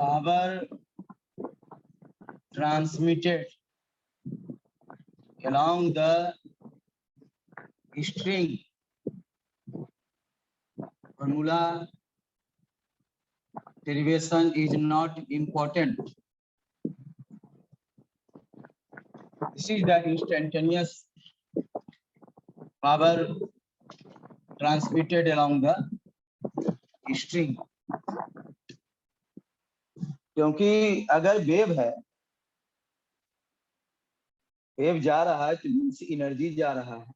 power transmitted along the string. Formula derivation is not important. This is the instantaneous power transmitted along the string. क्योंकि अगर wave है, wave जा रहा है तो एनर्जी जा रहा है,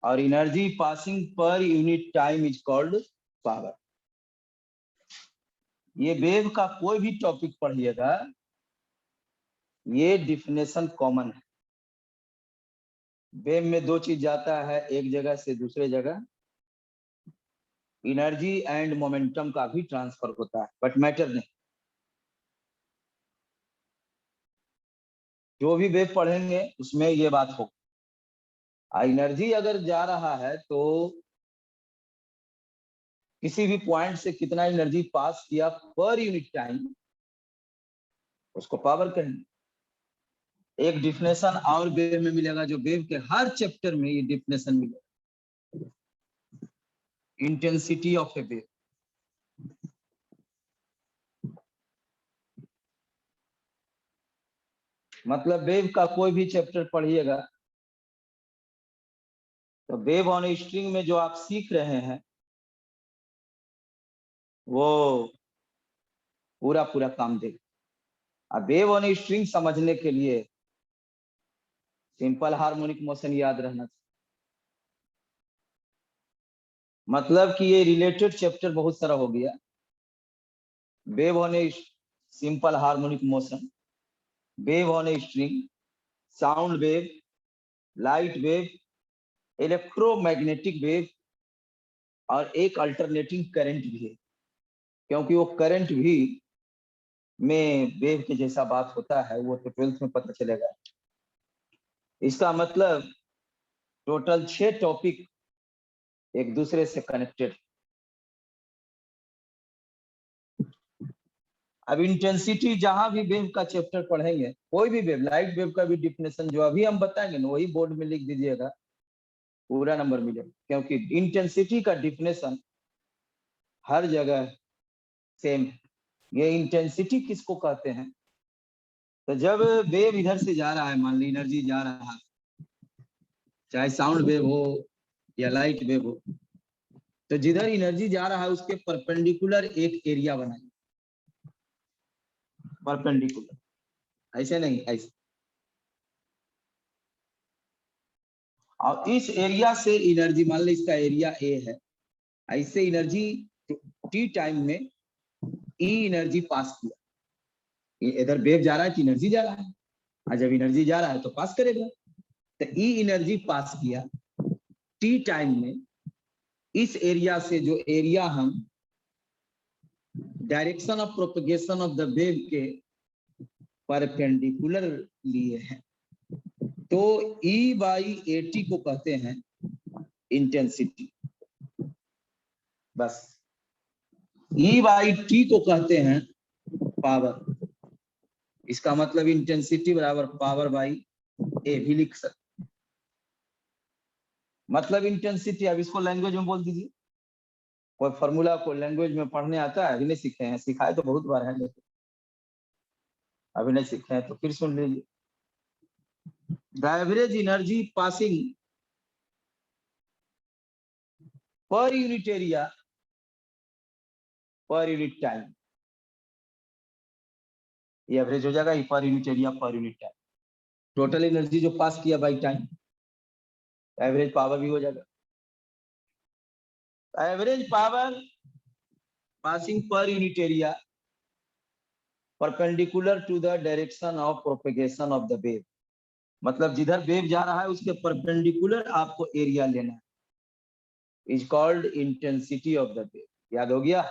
और energy passing per unit time is called power. ये वेव का कोई भी टॉपिक पढ़िएगा, ये डिफिनेशन कॉमन है। वेव में दो चीज जाता है एक जगह से दूसरे जगह, एनर्जी एंड मोमेंटम का भी ट्रांसफर होता है, बट मैटर नहीं। जो भी वेव पढ़ेंगे उसमें ये बात होगी। एनर्जी अगर जा रहा है तो किसी भी पॉइंट से कितना एनर्जी पास किया पर यूनिट टाइम, उसको पावर कहेंगे। एक डिफिनेशन और वेव में मिलेगा, जो वेव के हर चैप्टर में ये डिफिनेशन मिलेगा, इंटेंसिटी ऑफ ए वेव। मतलब वेव का कोई भी चैप्टर पढ़िएगा तो वेव ऑन ए स्ट्रिंग में जो आप सीख रहे हैं वो पूरा पूरा काम देगा। अब वेव ऑन ए स्ट्रिंग समझने के लिए सिंपल हार्मोनिक मोशन याद रहना चाहिए। मतलब कि ये रिलेटेड चैप्टर बहुत सारा हो गया। Wave on a simple harmonic motion, wave on a string, sound wave, light wave, electromagnetic wave, और एक अल्टरनेटिंग करंट भी है, क्योंकि वो करंट भी में वेव के जैसा बात होता है, वो तो 12th में पता चलेगा। इसका मतलब टोटल 6 टॉपिक एक दूसरे से कनेक्टेड। अब इंटेंसिटी जहां भी वेव का चैप्टर पढ़ेंगे, कोई भी वेव, लाइट वेव का भी डिफिनेशन जो अभी हम बताएंगे ना, वही बोर्ड में लिख दीजिएगा, पूरा नंबर मिलेगा। क्योंकि इंटेंसिटी का डिफिनेशन हर जगह सेम है। ये इंटेंसिटी किसको कहते हैं? तो जब वेव इधर से जा रहा है, मान ली एनर्जी जा रहा है, चाहे साउंड वेव हो या लाइट वेव हो, तो जिधर एनर्जी जा रहा है उसके परपेंडिकुलर एक एरिया बनाइए। परपेंडिकुलर, ऐसे नहीं, ऐसे। और इस एरिया से एनर्जी, मान ली इसका एरिया ए है, ऐसे एनर्जी टी टाइम में ई एनर्जी पास किया। इधर वेव जा रहा है तो एनर्जी जा रहा है, और जब एनर्जी जा रहा है तो पास करेगा। तो ई एनर्जी पास किया टी टाइम में, इस एरिया से जो एरिया हम direction of propagation of the wave के परपेंडिकुलर लिए हैं, तो ई बाई ए टी को कहते हैं इंटेंसिटी। बस ई बाई टी को कहते हैं पावर। इसका मतलब इंटेंसिटी बराबर पावर बाई ए भी लिख सकते। मतलब इंटेंसिटी, अब इसको लैंग्वेज में बोल दीजिए। कोई फॉर्मूला को लैंग्वेज में पढ़ने आता है? अभी नहीं सीखे हैं, सिखाए तो बहुत बार है, लेकिन अभी नहीं सीखे हैं तो फिर सुन लीजिए। The average energy passing per unit area per unit time, ये एवरेज हो जाएगा, पर unit area per unit time. Total energy जो पास किया बाई टाइम, एवरेज पावर भी हो जाएगा। Average power passing per unit area perpendicular to the direction of propagation of the wave. मतलब जिधर वेव जा रहा है उसके परपेंडिकुलर आपको एरिया लेना है, is called intensity of the wave. याद हो गया?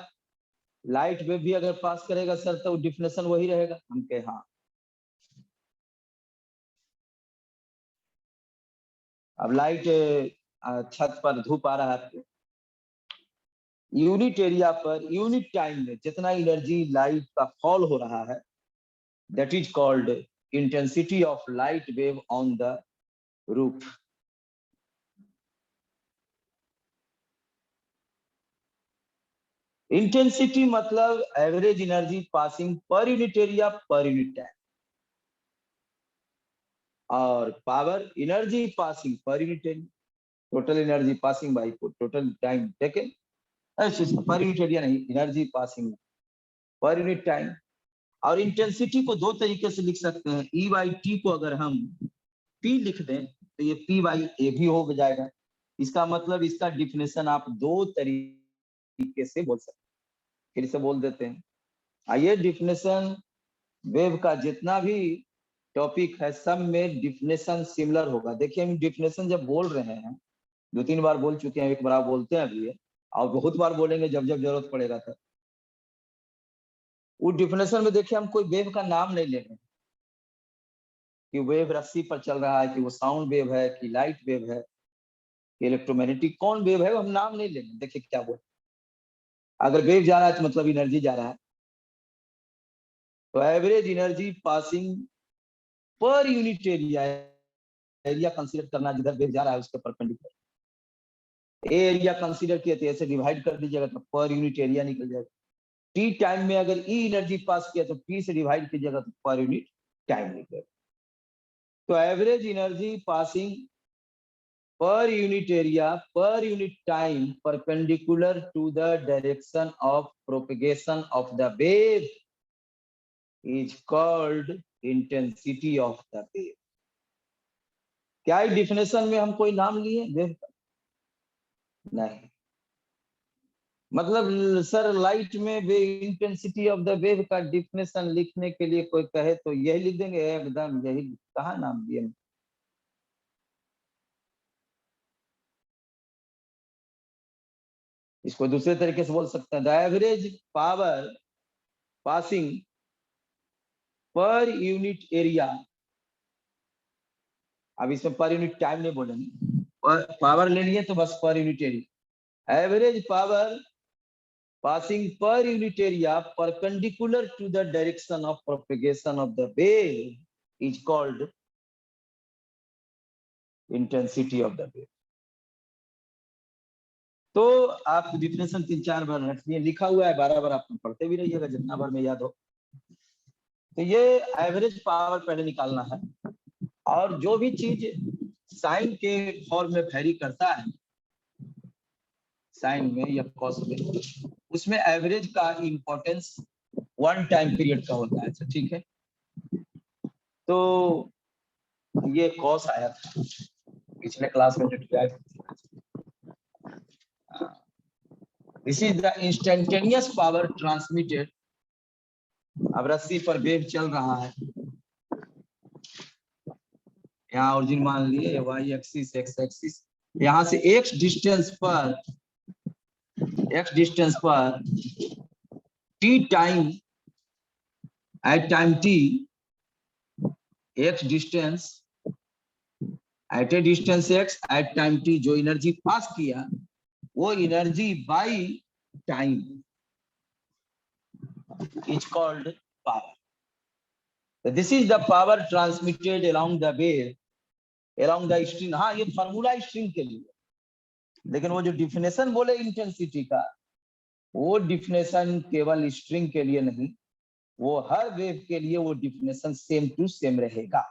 लाइट वेव भी अगर पास करेगा सर तो डिफिनेशन वही रहेगा। हम कहे हाँ। अब लाइट छत पर धूप आ रहा है, unit area per unit time में जितना एनर्जी लाइट का फॉल हो रहा है, that is called intensity of light wave on the roof. Intensity मतलब average energy passing per unit area per unit time, और power energy passing per unit time, total energy passing by total time taken, per unit area नहीं, energy passing per unit time. और intensity को दो तरीके से लिख सकते हैं, ई बाई टी को अगर हम पी लिख दें तो ये पी बाई ए भी हो जाएगा। इसका मतलब इसका डिफिनेशन आप दो तरीके से बोल सकते हैं। फिर से बोल देते हैं, आइए डिफिनेशन वेव का जितना भी टॉपिक है सब में डिफिनेशन सिमिलर होगा। देखिए हम डिफिनेशन जब बोल रहे हैं, दो तीन बार बोल चुके हैं, एक बार बोलते हैं अभी और बहुत बार बोलेंगे जब जब जरूरत पड़ेगा तब। उस डिफिनेशन में देखिए हम कोई वेव का नाम नहीं ले रहे हैं कि वेव रस्सी पर चल रहा है, कि वो साउंड वेव है, कि लाइट वेव है, कि इलेक्ट्रोमैग्नेटिक कौन वेव है, वो हम नाम नहीं ले रहे। देखिए क्या बोल, अगर वेव जा रहा है तो मतलब एनर्जी जा रहा है, तो average energy passing per unit area, area consider करना जिधर वेव जा रहा है उसके परपेंडिकुलर। एरिया कंसीडर किया तो ऐसे डिवाइड कर दीजिएगा तो पर यूनिट एरिया निकल जाएगा। टी टाइम में अगर ई एनर्जी पास किया तो टी से डिवाइड कीजिएगा तो पर यूनिट टाइम निकलेगा। तो average energy passing per unit area per unit time perpendicular to the direction of propagation of the wave is called intensity of the wave। क्या डिफिनेशन में हम कोई नाम लिए वेव का? नहीं, मतलब सर लाइट में वे इंटेंसिटी ऑफ द वेव का डिफिनेशन लिखने के लिए कोई कहे तो यही लिख देंगे, एकदम यही, कहाँ नाम दिए। इसको दूसरे तरीके से बोल सकते हैं, the average power passing per unit area. अब इसमें पर यूनिट टाइम नहीं बोलेंगे, पावर ले लिए तो बस per unit area. Average power passing per unit area perpendicular to the direction of propagation of the wave is called intensity of the wave. तो आप डिफिनेशन 3-4 बार रख लिए, लिखा हुआ है, 12 बार आप पढ़ते भी रहिएगा जितना बार में याद हो। तो ये एवरेज पावर पहले निकालना है, और जो भी चीज साइन के फॉर्म में वेरी करता है, साइन में या कॉस में, उसमें एवरेज का इंपॉर्टेंस वन टाइम पीरियड का होता है। अच्छा ठीक है, तो ये कॉस आया था पिछले क्लास में जो किया। This is the instantaneous power transmitted. अब रस्सी पर वेव चल रहा है, यहाँ ओरिजिन मान लिए वाई एक्सिस एक्स एक्सिस, यहाँ से एक्स डिस्टेंस पर T time, at time T, X distance at a distance X at time T, जो एनर्जी पास किया वो energy by time is called power. This is the power transmitted along the wave along the string. हाँ ये formula string के लिए, लेकिन वो जो डिफिनेशन बोले इंटेंसिटी का, वो डिफिनेशन केवल स्ट्रिंग के लिए नहीं, वो हर वेव के लिए वो डिफिनेशन सेम टू सेम रहेगा।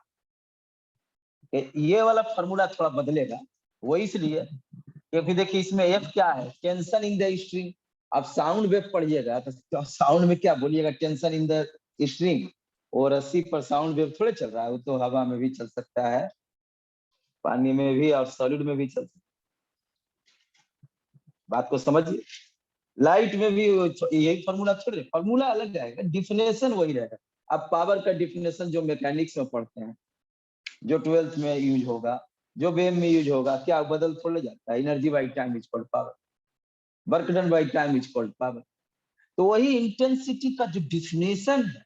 ये वाला फॉर्मूला थोड़ा बदलेगा, वो इसलिए क्योंकि देखिए इसमें एफ क्या है, टेंशन इन द स्ट्रिंग। अब साउंड वेव पढ़िएगा तो साउंड में क्या बोलिएगा, टेंशन इन द स्ट्रिंग। और रस्सी पर साउंड वेव थोड़े चल रहा है, वो तो हवा में भी चल सकता है, पानी में भी और सॉलिड में भी चल सकता है। बात को समझिए, लाइट में भी यही फॉर्मूला थोड़े, फॉर्मूला अलग रहेगा, डिफिनेशन वही रहेगा। अब पावर का डिफिनेशन जो मैकेनिक्स में पढ़ते हैं, जो 12th में यूज होगा, जो वेव में यूज होगा, क्या बदल थोड़ा जाता है। Energy by time is called power, work done by time is called power. तो वही इंटेंसिटी का जो डिफिनेशन है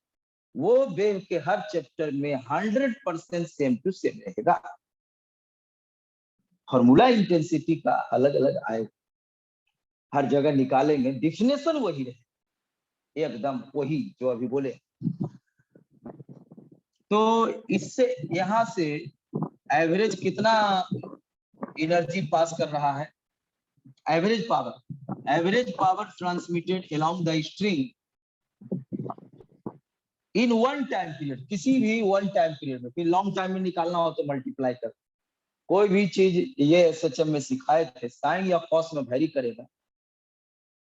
वो वेव के हर चैप्टर में 100% सेम टू सेम रहेगा। फॉर्मूला इंटेंसिटी का अलग अलग आएगा। हर जगह निकालेंगे, डिफिनेशन वही रहे, एकदम वही जो अभी बोले। तो इससे यहां से एवरेज कितना एनर्जी पास कर रहा है, average power transmitted along the string in one time period, किसी भी वन टाइम पीरियड में। फिर लॉन्ग टाइम में निकालना हो तो मल्टीप्लाई कर, कोई भी चीज ये एसएचएम में सिखाए थे, साइन या कॉस में वेरी करेगा।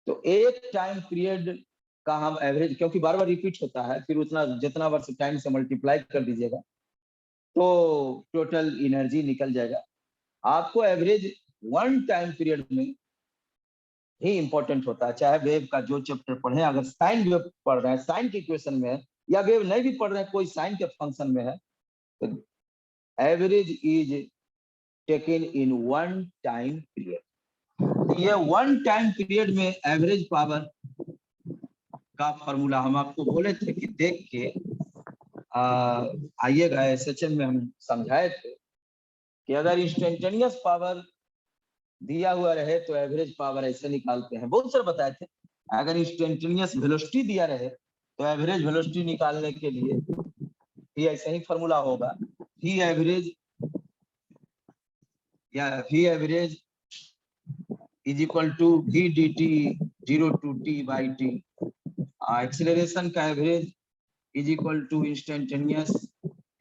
तो एक टाइम पीरियड का हम एवरेज, क्योंकि बार बार रिपीट होता है, फिर उतना जितना वर्ष टाइम से मल्टीप्लाई कर दीजिएगा तो टोटल एनर्जी निकल जाएगा। आपको एवरेज वन टाइम पीरियड में ही इंपॉर्टेंट होता है, चाहे वेव का जो चैप्टर पढ़े, अगर साइन वेव पढ़ रहे हैं, साइन के इक्वेशन में है, या वेव नहीं भी पढ़ रहे हैं, कोई साइन के फंक्शन में है, तो average is taken in one time period. ये वन टाइम पीरियड में एवरेज पावर का फॉर्मूला हम आपको बोले थे कि देख के आइएगा, एसएचएम में हम समझाए थे कि अगर इंस्टेंटेनियस पावर दिया हुआ रहे तो एवरेज पावर ऐसे निकालते हैं, बहुत सारे बताए थे। अगर इंस्टेंटेनियस वेलोसिटी दिया रहे तो एवरेज वेलोसिटी निकालने के लिए भी ऐसा ही फॉर्मूला होगा, v एवरेज या v average is equal to v dt 0 to t by t। Acceleration का average is equal to instantaneous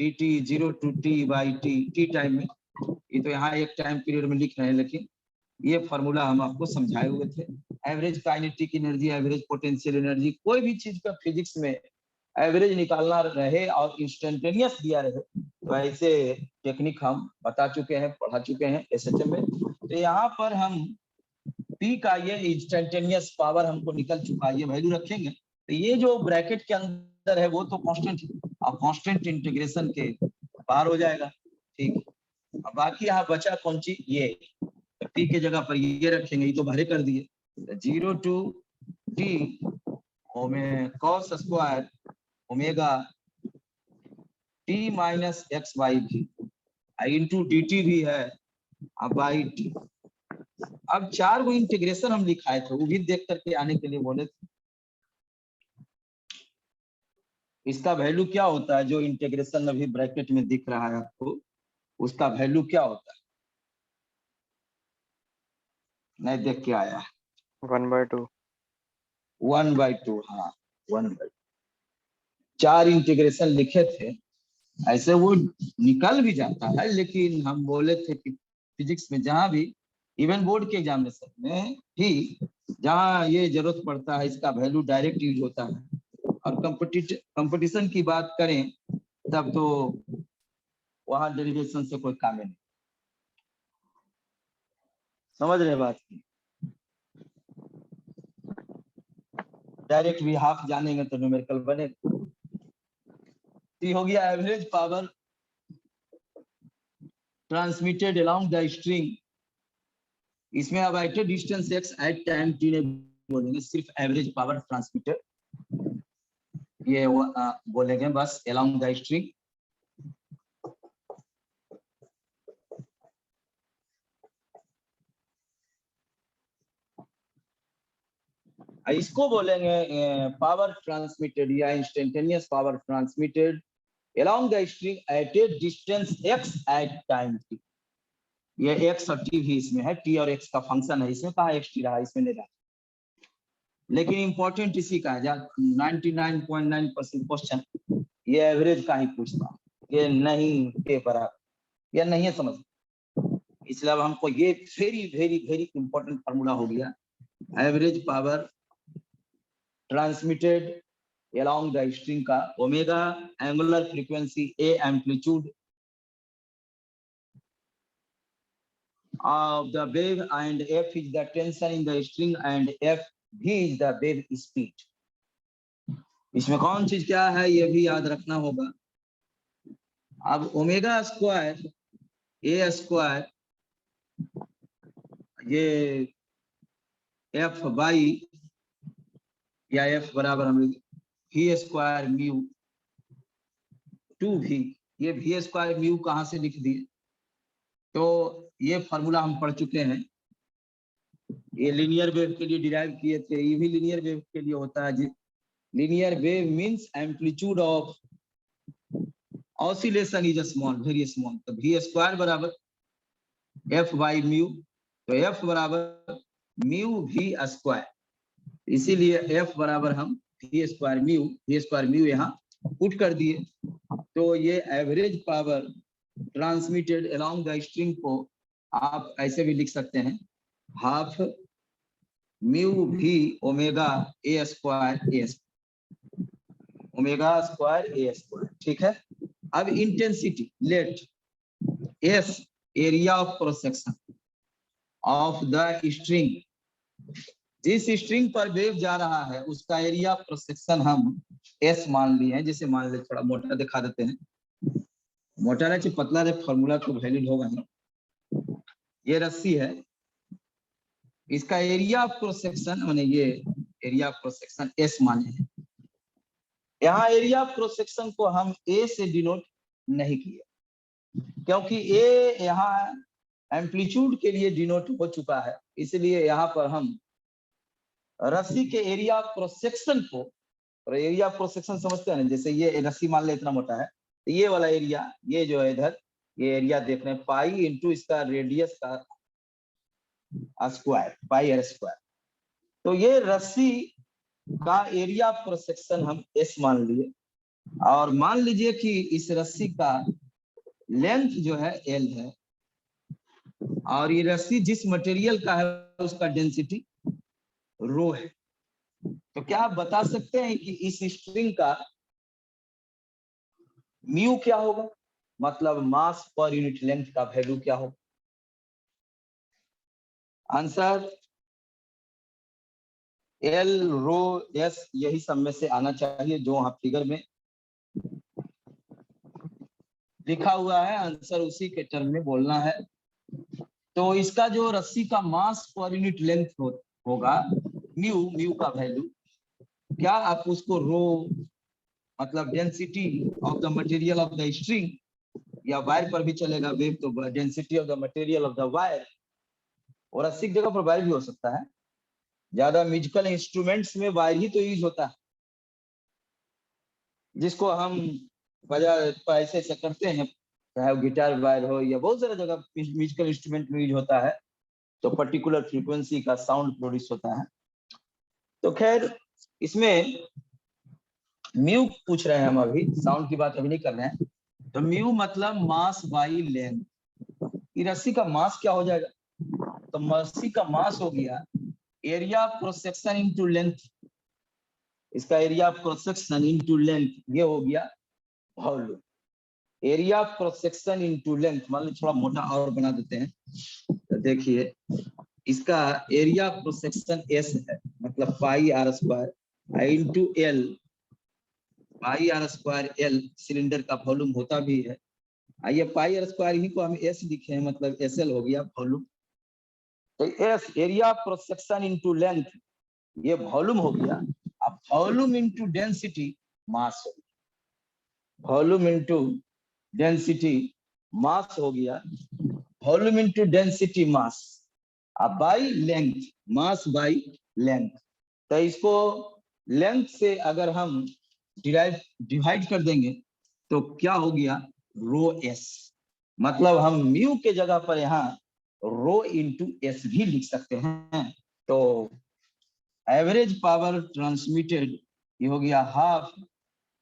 dt 0 to t by t time में। ये तो यहाँ एक टाइम पीरियड में लिख रहे हैं, लेकिन ये फॉर्मूला हम आपको समझाए हुए थे। Average kinetic energy, average potential energy, कोई भी चीज का फिजिक्स में एवरेज निकालना रहे और इंस्टेंटेनियस दिया रहे तो ऐसे टेक्निक हम बता चुके हैं, पढ़ा चुके हैं एसएचएम में। तो यहाँ पर हम पी का ये इंस्टेंटेनियस पावर हमको निकल चुका है, ये वैल्यू रखेंगे तो ये जो ब्रैकेट के अंदर है वो तो कांस्टेंट, और कांस्टेंट इंटीग्रेशन के पार हो जाएगा, ठीक। अब बाकी यहाँ बचा कौन चीज, ये पी के जगह पर ये रखेंगे, ये तो बाहर कर दिए, 0 to t cos square omega t minus x by भी इंटू डी टी भी है बाई टी। अब 4 गो इंटीग्रेशन हम लिखाए थे, वो भी देख करके आने के लिए बोले थे। इसका वैल्यू क्या होता है जो इंटीग्रेशन अभी ब्रैकेट में दिख रहा है आपको, उसका वैल्यू क्या होता है, नहीं देख के आया है, 1/2। 1/2, हाँ 1/2। 4 इंटीग्रेशन लिखे थे, ऐसे वो निकल भी जाता है, लेकिन हम बोले थे कि फिजिक्स में जहां भी, इवन बोर्ड के एग्जामिनेशन में भी जहां ये जरूरत पड़ता है, इसका वैल्यू डायरेक्ट यूज होता है। और कंपटीशन की बात करें तब तो वहां डेरिवेशन से कोई काम नहीं, समझ रहे बात की। डायरेक्ट भी हाफ जानेंगे तो न्यूमेरिकल बनेगा। हो गया average power transmitted along the string, इसमें अब at distance x at time t ने बोलेंगे, सिर्फ एवरेज पावर ट्रांसमिटेड ये बोलेंगे बस अलोंग द स्ट्रिंग। इसको बोलेंगे पावर ट्रांसमिटेड या instantaneous power transmitted along the string at a distance x at time t। ये x और t भी इसमें है, t और x का फंक्शन है इसमें, कहा x t रहा, इसमें नहीं रहा, लेकिन इंपॉर्टेंट इसी का है। 99.9% क्वेश्चन ये एवरेज का ही पूछता, ये नहीं पेपर या नहीं है समझ, इसलिए अब हमको ये very very very important formula हो गया, average power transmitted along the string का omega angular frequency a amplitude of the wave and f is the tension in the string and f v is the wave speed। इसमें कौन चीज क्या है ये भी याद रखना होगा। अब ओमेगा स्क्वायर a स्क्वायर ये f बाई या f बराबर हम v स्क्वायर म्यू 2v, ये v स्क्वायर म्यू कहां से लिख दिए, तो ये फार्मूला हम पढ़ चुके हैं ये लीनियर वेव के लिए डिराइव किए थे, ये भी लीनियर वेव के लिए होता है। Linear wave means amplitude of oscillation is small, very small. तो v स्क्वायर बराबर f बाई म्यू, तो f बराबर म्यू v स्क्वायर, इसीलिए f बराबर हम v स्क्वायर म्यू यहाँ पुट कर दिए। तो ये average power transmitted along the string को आप ऐसे भी लिख सकते हैं, half mu v omega a square omega square a square, ठीक है। अब intensity late S area of cross section of the string, जिस स्ट्रिंग पर वेव जा रहा है उसका एरिया ऑफ क्रॉस सेक्शन हम S मान लिए हैं। जैसे मान ले, थोड़ा मोटा दिखा देते हैं, मोटा नहीं पतला रे, फॉर्मूला तो वैलिड होगा नहीं। ये रस्सी है, इसका एरिया ऑफ क्रॉस सेक्शन माने ये area of cross section S माने हैं। यहाँ एरिया ऑफ क्रॉस सेक्शन को हम A से डिनोट नहीं किए, क्योंकि A यहाँ एम्पलीट्यूड के लिए डिनोट हो चुका है, इसलिए यहाँ पर हम रस्सी के एरिया ऑफ क्रॉस सेक्शन को, और एरिया ऑफ क्रॉस सेक्शन समझते हैं ना, जैसे ये रस्सी मान ले इतना मोटा है, तो ये वाला एरिया, ये जो है इधर, ये एरिया देख रहे हैं पाई इंटू इसका रेडियस का स्क्वायर, पाई आर स्क्वायर। तो ये रस्सी का एरिया ऑफ क्रॉस सेक्शन हम S मान लिए, और मान लीजिए कि इस रस्सी का लेंथ जो है L है, और ये रस्सी जिस मटेरियल का है उसका डेंसिटी रो है। तो क्या आप बता सकते हैं कि इस स्ट्रिंग का म्यू क्या होगा, मतलब मास पर यूनिट लेंथ का वैल्यू क्या होगा? आंसर L रो S, यही सब में से आना चाहिए जो वहां फिगर में लिखा हुआ है, आंसर उसी के टर्म में बोलना है। तो इसका जो रस्सी का मास पर यूनिट लेंथ होगा म्यू का वैल्यू, क्या आप उसको रो मतलब density of the material of the string, या वायर पर भी चलेगा वेव, तो density of the material of the wire, और रस्सी की जगह पर वायर भी हो सकता है। ज्यादा म्यूजिकल इंस्ट्रूमेंट्स में वायर ही तो यूज होता है, जिसको हम बजा ऐसे ऐसे करते हैं, चाहे वो गिटार वायर हो या बहुत सारा जगह म्यूजिकल इंस्ट्रूमेंट में यूज होता है, तो पर्टिकुलर फ्रीक्वेंसी का साउंड प्रोड्यूस होता है। तो खैर इसमें म्यू पूछ रहे हैं हम, अभी साउंड की बात अभी नहीं कर रहे हैं। तो म्यू मतलब मास बाई लेंथ, रस्सी का मास क्या हो जाएगा? तो रस्सी का मास हो गया area of cross section into length, इसका area of cross section into length, ये हो गया volume. Area of cross section into length, मान लो थोड़ा मोटा और बना देते हैं, तो देखिए इसका area of cross section S है, मतलब pi r square into L, pi r square L cylinder का वॉल्यूम होता भी है। आइए पाई आर स्क्वायर ही को हम S लिखे हैं, मतलब SL हो गया वॉल्यूम। तो S area of cross section into length, ये वॉल्यूम हो गया। अब वॉल्यूम इनटू डेंसिटी मास हो गया, वॉल्यूम इनटू डेंसिटी मास हो गया, वॉल्यूम इनटू डेंसिटी मास, अब by length, mass by length. तो इसको लेंथ से अगर हम डिवाइड कर देंगे तो क्या हो गया? रो S, मतलब हम म्यू के जगह पर यहाँ रो इंटू S भी लिख सकते हैं। तो एवरेज पावर ट्रांसमिटेड ये हो गया हाफ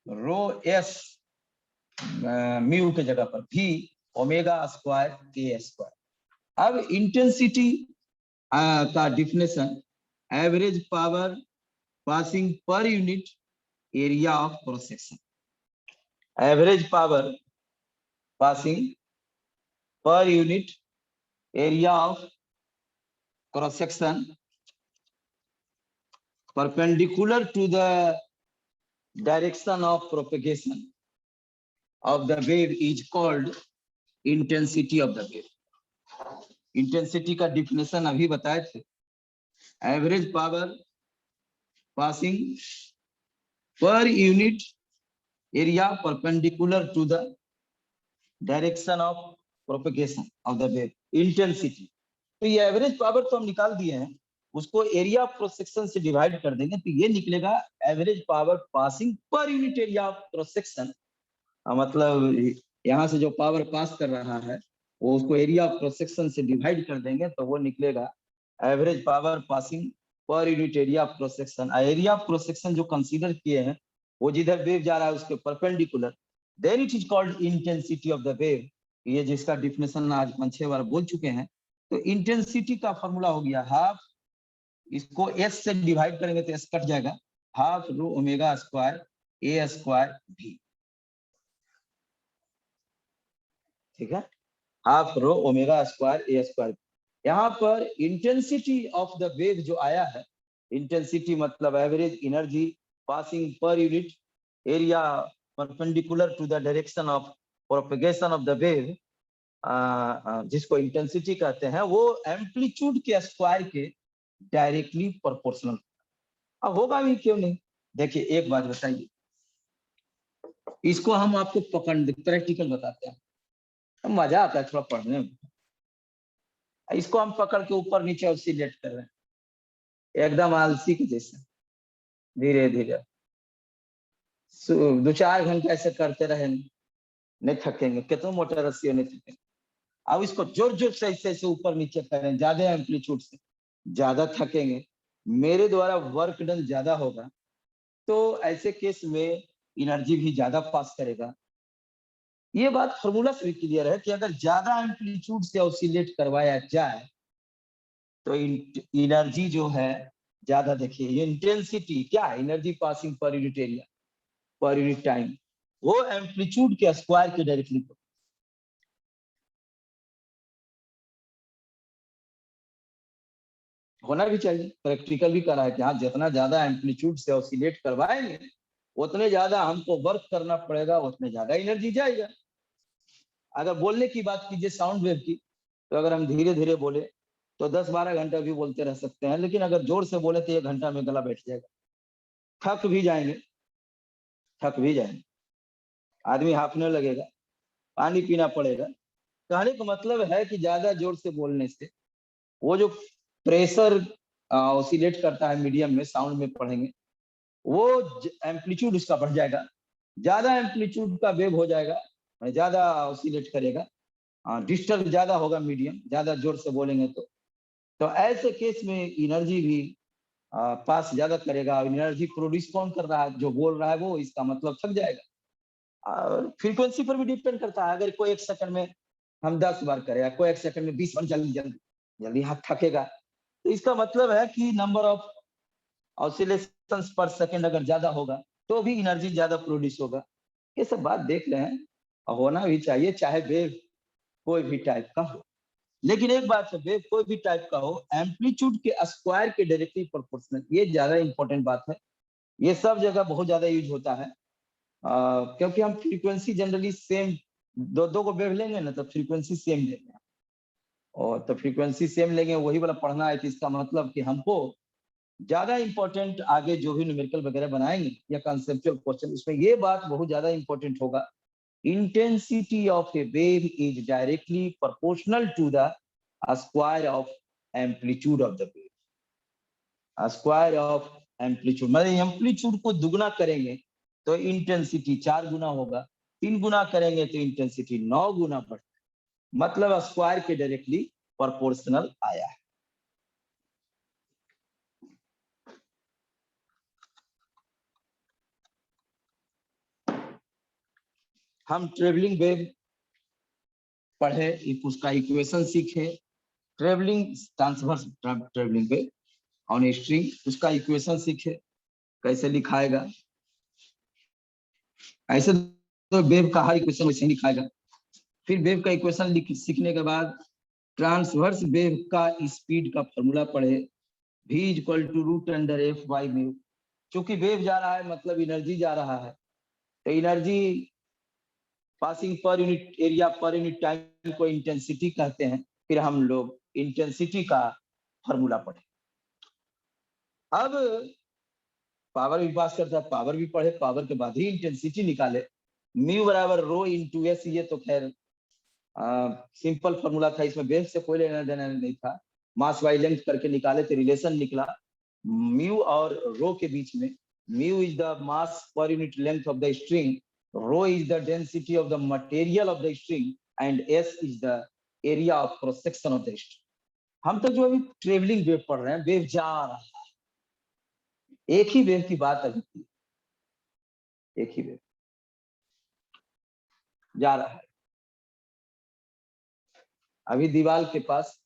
रो S म्यू के जगह पर भी ओमेगा स्क्वायर A स्क्वायर। अब इंटेंसिटी का definition, average power passing per unit area of cross section, average power passing per unit area of cross section perpendicular to the direction of propagation of the wave is called intensity of the wave। Intensity का definition अभी बताए थे, average power passing per unit area perpendicular to the direction of propagation of the wave, intensity. तो ये average power तो हम निकाल दिए हैं, उसको एरिया ऑफ क्रॉस सेक्शन से डिवाइड कर देंगे तो ये निकलेगा average power passing per unit area of cross section. मतलब यहाँ से जो पावर पास कर रहा है वो उसको एरिया ऑफ क्रॉस सेक्शन से डिवाइड कर देंगे तो वो निकलेगा average power passing per unit area of cross section. Area of cross section जो कंसीडर किए हैं वो जिधर वेव जा रहा है उसके perpendicular, then it is called intensity of the wave. ये जिसका डिफिनेशन आज 5-6 बार बोल चुके हैं। तो इंटेंसिटी का फॉर्मूला हो गया हाफ, इसको एस से डिवाइड करेंगे तो एस कट जाएगा, हाफ रो ओमेगा स्क्वायर ए स्क्वायर भी, ठीक है, हाफ रो ओमेगा स्क्वायर ए स्क्वायर। यहाँ पर इंटेंसिटी ऑफ द वेव जो आया है, इंटेंसिटी मतलब average energy passing per unit area perpendicular to the direction of propagation of the wave, जिसको इंटेंसिटी कहते हैं, वो एम्पलीट्यूड के स्क्वायर के डायरेक्टली प्रोपोर्शनल। अब होगा भी क्यों नहीं, देखिए एक बात बताइए, इसको हम आपको पकड़ प्रैक्टिकल बताते हैं, मजा आता है थोड़ा पढ़ने में। इसको हम पकड़ के ऊपर नीचे ऑसिलेट कर रहे हैं एकदम आलसी के जैसे, धीरे धीरे 2-4 घंटे ऐसे करते रहे नहीं थकेंगे, कितना मोटा रस्सी नहीं थकेंगे। अब इसको जोर जोर से ऐसे ऐसे ऊपर नीचे करें ज्यादा एम्पलीट्यूड से, ज्यादा थकेंगे, मेरे द्वारा वर्क डन ज्यादा होगा, तो ऐसे केस में एनर्जी भी ज्यादा पास करेगा। ये बात फॉर्मूला से भी क्लियर है कि अगर ज्यादा एम्पलीट्यूड से ऑसिलेट करवाया जाए तो एनर्जी जो है ज्यादा, देखिए इंटेंसिटी क्या है, energy passing per unit area per unit time, वो एम्पलीट्यूड के स्क्वायर के डायरेक्टली होना भी चाहिए। प्रैक्टिकल भी करा है कि हाँ जितना ज्यादा एम्पलीट्यूड से ऑसिलेट करवाएंगे उतने ज्यादा हमको वर्क करना पड़ेगा, उतने ज्यादा एनर्जी जाएगा। अगर बोलने की बात कीजिए साउंड वेव की, तो अगर हम धीरे धीरे बोले तो 10-12 घंटा भी बोलते रह सकते हैं, लेकिन अगर जोर से बोले तो 1 घंटा में गला बैठ जाएगा, थक भी जाएंगे, थक भी जाएंगे, आदमी हाफने लगेगा, पानी पीना पड़ेगा। कहने का मतलब है कि ज्यादा जोर से बोलने से वो जो प्रेशर ऑसिलेट करता है मीडियम में, साउंड में पढ़ेंगे, वो एम्पलीट्यूड उसका बढ़ जाएगा, ज्यादा एम्पलीट्यूड का वेव हो जाएगा, ज्यादा ऑसिलेट करेगा, डिस्टर्ब ज्यादा होगा मीडियम, ज्यादा जोर से बोलेंगे तो ऐसे केस में एनर्जी भी पास ज्यादा करेगा। एनर्जी प्रोड्यूस कौन कर रहा है, जो बोल रहा है वो, इसका मतलब थक जाएगा। और फ्रीक्वेंसी पर भी डिपेंड करता है, अगर कोई 1 सेकंड में हम 10 बार करेगा, कोई 1 सेकंड में 20 बार, जल्दी जल्दी जल्दी हाथ थकेगा, तो इसका मतलब है कि नंबर ऑफ ऑसिलेशंस पर सेकंड अगर ज्यादा होगा तो भी एनर्जी ज्यादा प्रोड्यूस होगा। ये सब बात देख रहे हैं, और होना भी चाहिए, चाहे वेव कोई भी टाइप का हो। लेकिन एक बात है, वेव कोई भी टाइप का हो, एम्पलीट्यूड के स्क्वायर के डायरेक्टली प्रोपोर्शनल, ये ज्यादा इंपॉर्टेंट बात है। ये सब जगह बहुत ज्यादा यूज होता है, क्योंकि हम फ्रीक्वेंसी जनरली सेम, दो को वेव लेंगे ना तो फ्रीक्वेंसी सेम लेंगे, और तो फ्रीक्वेंसी सेम लेंगे, वही वाला पढ़ना है, तो इसका मतलब कि हमको ज्यादा इंपॉर्टेंट आगे जो भी न्यूमेरिकल वगैरह बनाएंगे या कंसेप्चुअल क्वेश्चन, उसमें ये बात बहुत ज्यादा इंपॉर्टेंट होगा, intensity of a wave is directly proportional to the square of amplitude of the wave। square of amplitude मतलब एम्पलीट्यूड को दुगना करेंगे तो इंटेंसिटी 4 गुना होगा, 3 गुना करेंगे तो इंटेंसिटी 9 गुना बढ़ता है, मतलब स्क्वायर के डायरेक्टली प्रोपोर्शनल आया है। हम ट्रेवलिंग वेव पढ़े, उसका इक्वेशन सीखे, travelling transverse travelling wave on string, उसका इक्वेशन सीखे कैसे लिखाएगा, ऐसे तो वेव का हर इक्वेशन वैसे लिखाएगा। फिर वेव का इक्वेशन सीखने के बाद ट्रांसवर्स वेव का स्पीड का फॉर्मूला पढ़े, v equal to root under F by mu. चूंकि वेव जा रहा है मतलब एनर्जी जा रहा है, तो energy passing per unit area per unit time को इंटेंसिटी कहते हैं। फिर हम लोग इंटेंसिटी का फॉर्मूला पढ़े। अब पावर भी पास करता है, पावर भी पढ़े, पावर के बाद ही इंटेंसिटी निकाले, म्यू बराबर रो इंटू एस, ये तो खैर सिंपल फॉर्मूला था, इसमें वेव से कोई लेना देना नहीं था, मास बाई लेंथ करके निकाले थे, रिलेशन निकला म्यू और रो के बीच में। Mu is the mass per unit length of the string, rho is the density of the material of the string and S is the area of cross section of the string. हम तो जो अभी travelling wave पढ़ रहे हैं, wave जा रहा है, एक ही वेव की बात अभी की, एक ही वेव जा रहा है, अभी दीवार के पास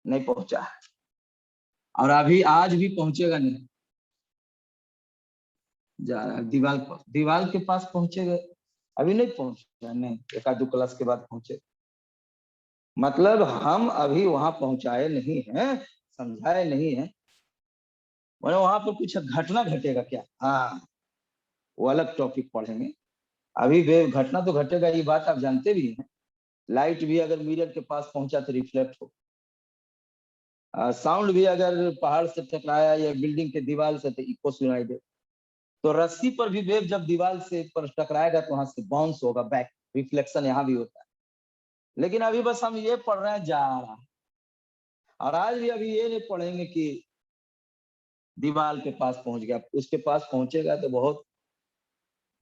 नहीं पहुंचा है और अभी आज भी पहुंचेगा नहीं, जा रहा है दीवार के पास पहुंचेगा, अभी नहीं पहुंचा, नहीं एक आध दो क्लास के बाद पहुंचे, मतलब हम अभी वहां पहुंचाए नहीं हैं, समझाए नहीं है, वहां पर कुछ घटना घटेगा क्या, हाँ वो अलग टॉपिक पढ़ेंगे। अभी वेव घटना तो घटेगा, ये बात आप जानते भी हैं, लाइट भी अगर मिरर के पास पहुंचा तो रिफ्लेक्ट हो, साउंड भी अगर पहाड़ से टकराया या बिल्डिंग के दीवार से तो इको सुनाई दे, तो रस्सी पर भी वेव जब दीवार से पर टकराएगा तो वहां से बाउंस होगा बैक, रिफ्लेक्शन यहाँ भी होता है। लेकिन अभी बस हम ये पढ़ रहे हैं जा रहा है, और आज भी अभी ये नहीं पढ़ेंगे कि दीवार के पास पहुंच गया, उसके पास पहुंचेगा तो बहुत,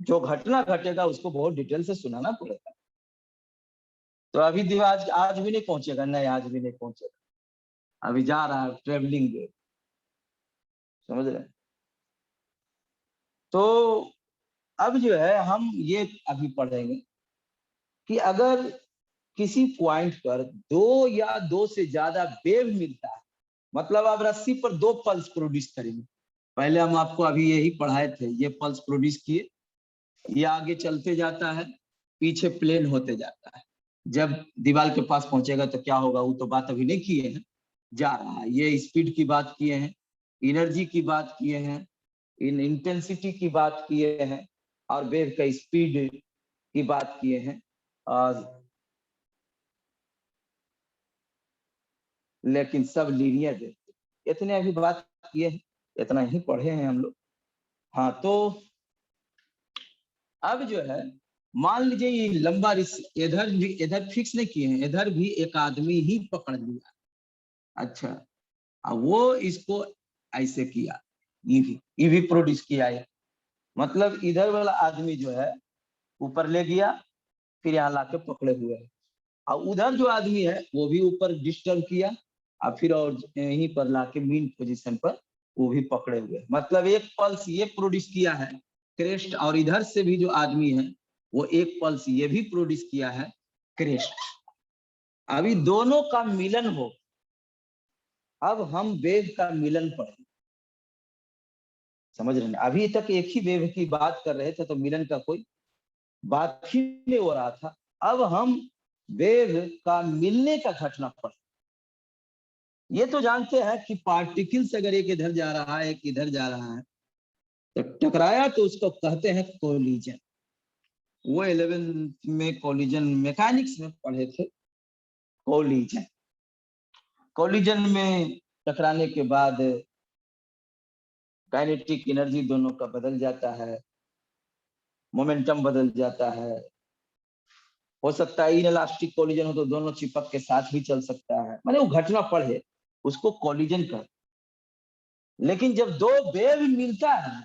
जो घटना घटेगा उसको बहुत डिटेल से सुनाना पड़ेगा। तो अभी दीवार आज भी नहीं पहुंचेगा, नहीं आज भी नहीं पहुंचेगा, अभी जा रहा है ट्रेवलिंग वेव, समझ रहे हैं। तो अब जो है हम ये अभी पढ़ेंगे कि अगर किसी पॉइंट पर दो या दो से ज्यादा वेव मिलता है, मतलब आप रस्सी पर दो पल्स प्रोड्यूस करेंगे, पहले हम आपको अभी यही पढ़ाए थे, ये पल्स प्रोड्यूस किए, ये आगे चलते जाता है, पीछे प्लेन होते जाता है, जब दीवार के पास पहुंचेगा तो क्या होगा वो तो बात अभी नहीं किए हैं, जा रहा है, ये स्पीड की बात किए हैं, एनर्जी की बात किए हैं, इन इंटेंसिटी की बात किए हैं, और वेव का स्पीड की बात किए हैं, और लेकिन सब लीनियर वेव, इतने अभी बात किए हैं, इतना ही पढ़े हैं हम लोग। हाँ तो अब जो है मान लीजिए ये लंबा इधर फिक्स नहीं किए हैं, इधर भी एक आदमी ही पकड़ लिया, अच्छा अब वो इसको ऐसे किया, ये भी प्रोड्यूस किया है, मतलब इधर वाला आदमी जो है ऊपर ले गया, फिर यहाँ लाके पकड़े हुए है, और उधर जो आदमी है वो भी ऊपर डिस्टर्ब किया, और फिर और यहीं पर लाके मीन पोजीशन पर वो भी पकड़े हुए, मतलब एक पल्स ये प्रोड्यूस किया है क्रेस्ट, और इधर से भी जो आदमी है वो एक पल्स ये भी प्रोड्यूस किया है क्रेस्ट, अभी दोनों का मिलन हो, अब हम वेव का मिलन पढ़ें, समझ रहे हैं, अभी तक एक ही वेव की बात कर रहे थे तो मिलन का कोई बात ही नहीं हो रहा था, अब हम वेव का मिलने का घटना पढ़, ये तो जानते हैं कि पार्टिकल्स अगर एक इधर जा रहा है एक इधर जा रहा है तो टकराया तो उसको कहते हैं कोलिजन, वो 11th में कोलिजन मैकेनिक्स में पढ़े थे, कोलिजन, कोलिजन में टकराने के बाद काइनेटिक एनर्जी दोनों का बदल जाता है, मोमेंटम बदल जाता है, हो सकता है इनइलास्टिक कोलिजन हो तो दोनों चिपक के साथ भी चल सकता है, माने वो घटना पढ़े उसको कोलिजन कर, लेकिन जब दो वेव मिलता है,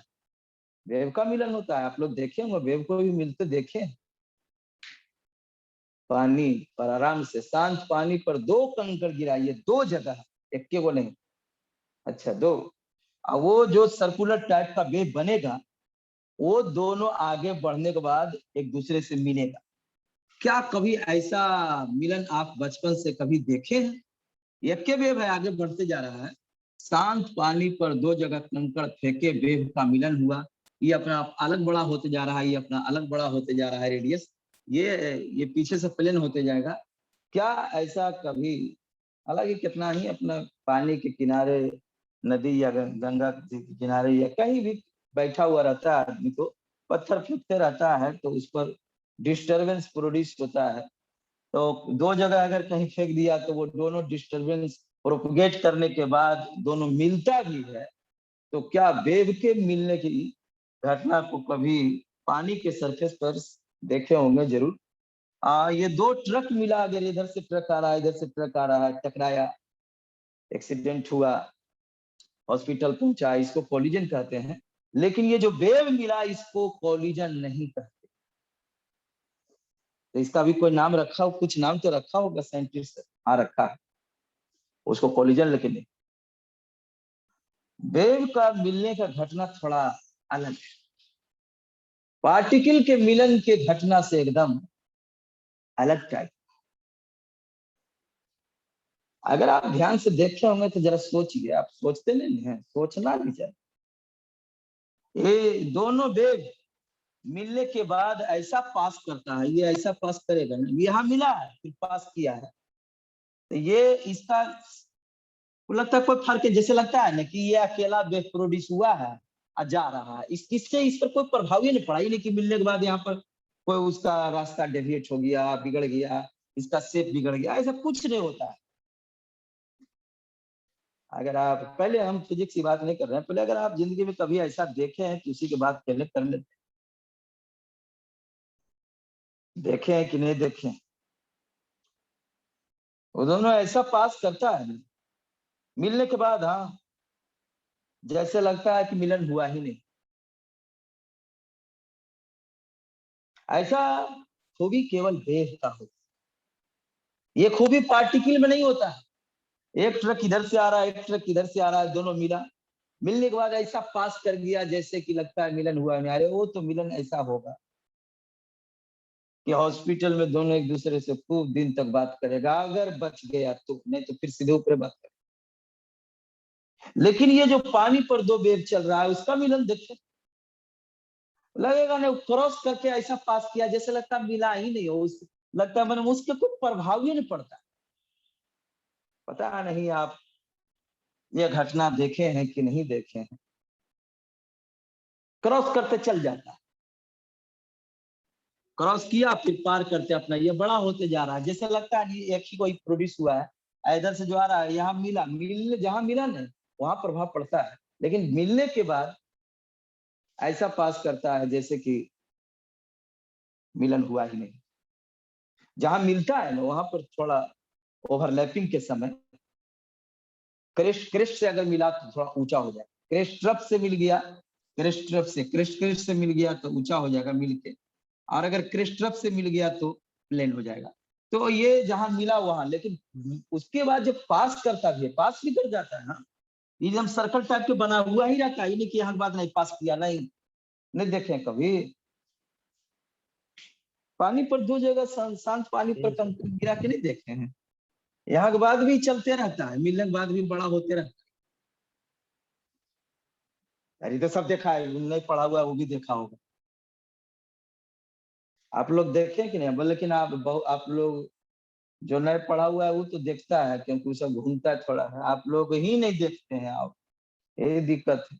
वेव का मिलन होता है, आप लोग देखे होंगे वेव को भी मिलते देखे, पानी पर आराम से शांत पानी पर दो कंकड़ गिराइए, दो जगह, एक के वो नहीं, अच्छा दो, वो जो सर्कुलर टाइप का वेव बनेगा वो दोनों आगे बढ़ने के बाद एक दूसरे से मिलेगा, क्या कभी ऐसा मिलन आप बचपन से कभी देखे हैं, एक के वेव है आगे बढ़ते जा रहा है, शांत पानी पर दो जगह कंकड़ फेंके, वेव का मिलन हुआ, ये अपना अलग बड़ा होते जा रहा है, ये अपना अलग बड़ा होते जा रहा है रेडियस, ये पीछे से प्लेन होते जाएगा, क्या ऐसा कभी, हालांकि कितना ही अपना पानी के किनारे नदी या गंगा के किनारे या कहीं भी बैठा हुआ रहता है आदमी, तो पत्थर फेंकते रहता है तो उस पर डिस्टरबेंस प्रोड्यूस होता है, तो दो जगह अगर कहीं फेंक दिया तो वो दोनों डिस्टरबेंस प्रोपगेट करने के बाद दोनों मिलता भी है, तो क्या वेव के मिलने की घटना को कभी पानी के सरफेस पर देखे होंगे जरूर, ये दो ट्रक मिला, अगर इधर से ट्रक आ रहा है, इधर से ट्रक आ रहा है, टकराया, एक्सीडेंट हुआ, हॉस्पिटल पहुंचा, इसको कोलिजन कहते हैं। लेकिन ये जो वेव मिला, इसको कोलिजन नहीं कहते। तो इसका भी कोई नाम रखा हो, कुछ नाम तो रखा होगा साइंटिस्ट। हाँ रखा है, उसको कोलिजन लेकिन नहीं। वेव का मिलने का घटना थोड़ा अलग है, पार्टिकल के मिलन के घटना से एकदम अलग टाइप। अगर आप ध्यान से देखे होंगे तो जरा सोचिए, आप सोचते नहीं हैं, सोचना भी चाहिए। ये दोनों वेव मिलने के बाद ऐसा पास करता है, ये ऐसा पास करेगा ना, यहाँ मिला है फिर पास किया है, तो ये इसका लगता है कोई फर्क है, जैसे लगता है ना कि ये अकेला वेव प्रोड्यूस हुआ है और जा रहा है, इससे इस पर कोई प्रभाव ही नहीं पड़ा। ही नहीं कि मिलने के बाद यहाँ पर कोई उसका रास्ता डेविएट हो गया, बिगड़ गया, इसका शेप बिगड़ गया, ऐसा कुछ नहीं होता है। अगर आप पहले, हम फिजिक्स की बात नहीं कर रहे हैं, पहले अगर आप जिंदगी में कभी ऐसा देखे हैं तो उसी के बाद पहले कर लेते, देखे हैं कि नहीं देखे। वो दोनों ऐसा पास करता है ना, मिलने के बाद, हाँ, जैसे लगता है कि मिलन हुआ ही नहीं। ऐसा खूबी केवल वेव का होता है, ये खूबी पार्टिकल में नहीं होता है। एक ट्रक इधर से आ रहा है, एक ट्रक इधर से आ रहा है, दोनों मिला, मिलने के बाद ऐसा पास कर गया जैसे कि लगता है मिलन हुआ नहीं। अरे वो तो मिलन ऐसा होगा कि हॉस्पिटल में दोनों एक दूसरे से खूब दिन तक बात करेगा, अगर बच गया तो, नहीं तो फिर सीधे ऊपर बात करेगा। लेकिन ये जो पानी पर दो वेव चल रहा है, उसका मिलन देखिए, लगेगा नहीं, क्रॉस करके ऐसा पास किया जैसे लगता मिला ही नहीं हो, लगता है मैंने उसके कोई प्रभाव ही नहीं पड़ता। पता नहीं आप ये घटना देखे हैं कि नहीं देखे हैं, क्रॉस करते चल जाता है, क्रॉस किया फिर पार करते अपना, ये बड़ा होते जा रहा है, जैसे लगता है एक ही कोई प्रोड्यूस हुआ है, इधर से जो आ रहा है, यहाँ मिला, मिलने जहां मिला ना वहां प्रभाव पड़ता है, लेकिन मिलने के बाद ऐसा पास करता है जैसे कि मिलन हुआ ही नहीं। जहां मिलता है ना वहां पर थोड़ा ओवरलैपिंग के समय, क्रेस्ट क्रेस्ट से अगर मिला तो थोड़ा ऊंचा हो जाएगा, क्रेस्ट ट्रफ से मिल गया, क्रेस्ट ट्रफ से, क्रेस्ट क्रेस्ट से मिल गया तो ऊंचा हो जाएगा मिलके, और अगर क्रेस्ट ट्रफ से मिल गया तो प्लेन हो जाएगा। तो ये जहां मिला वहां, लेकिन उसके बाद जब पास करता भी है, पास भी कर जाता है ना, एकदम सर्कल टाइप के बना हुआ ही रहता है, ये नहीं कि यहाँ के बाद नहीं पास किया, नहीं, नहीं देखे कभी पानी पर दो जगह शांत पानी पर गिरा के नहीं देखे हैं, यहाँ के बाद भी चलते रहता है, मिलने के बाद भी बड़ा होते रहता है। अरे तो सब देखा है, नहीं पढ़ा हुआ वो भी देखा होगा, आप लोग देखे कि नहीं, लेकिन आप लोग जो नहीं पढ़ा हुआ है वो तो देखता है, क्योंकि वो सब घूमता है थोड़ा है, आप लोग ही नहीं देखते हैं आप, यही दिक्कत है।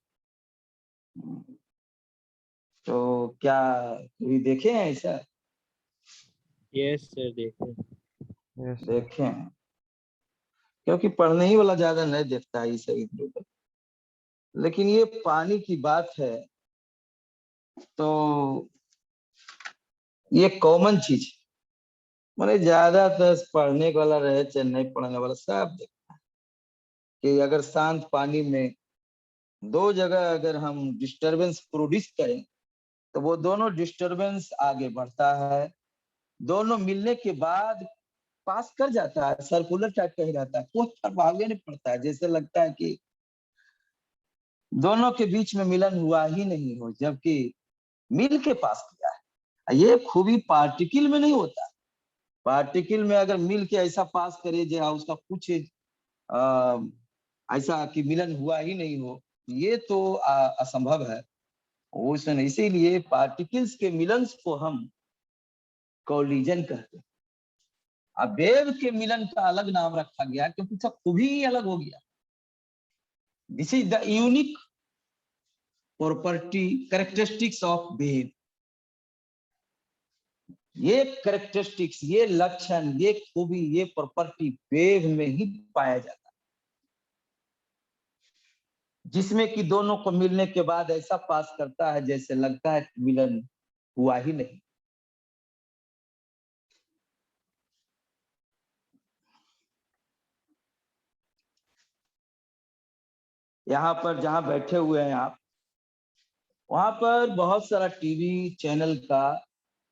तो क्या कभी देखे हैं ऐसा? यस सर, देखे। देखे हैं, क्योंकि पढ़ने ही वाला ज्यादा नहीं देखता है इसे इधर उधर। लेकिन ये पानी की बात है तो ये कॉमन चीज है, मैंने ज्यादातर पढ़ने वाला रहे चाहे नहीं पढ़ने वाला, सब देखता है कि अगर शांत पानी में दो जगह अगर हम डिस्टरबेंस प्रोड्यूस करें तो वो दोनों डिस्टरबेंस आगे बढ़ता है, दोनों मिलने के बाद पास कर जाता है, सर्कुलर टाइप का ही रहता है, कोई प्रभाव नहीं पड़ता है, जैसे लगता है कि दोनों के बीच में मिलन हुआ ही नहीं हो, जबकि मिल के पास किया है। ये खूबी पार्टिकल में नहीं होता, पार्टिकल में अगर मिल के ऐसा पास करे जो उसका कुछ आ, ऐसा कि मिलन हुआ ही नहीं हो, ये तो असंभव है, उसमें इसीलिए पार्टिकल्स के मिलन को हम कोलिजन कहते हैं। अब वेव के मिलन का अलग नाम रखा गया क्योंकि सब खूबी ही अलग हो गया। This is the unique property characteristics of wave. ये कैरेक्टरिस्टिक्स, ये लक्षण, ये खूबी, ये प्रॉपर्टी वेव में ही पाया जाता है, जिसमें कि दोनों को मिलने के बाद ऐसा पास करता है जैसे लगता है मिलन हुआ ही नहीं। यहाँ पर जहाँ बैठे हुए हैं आप, वहां पर बहुत सारा टीवी चैनल का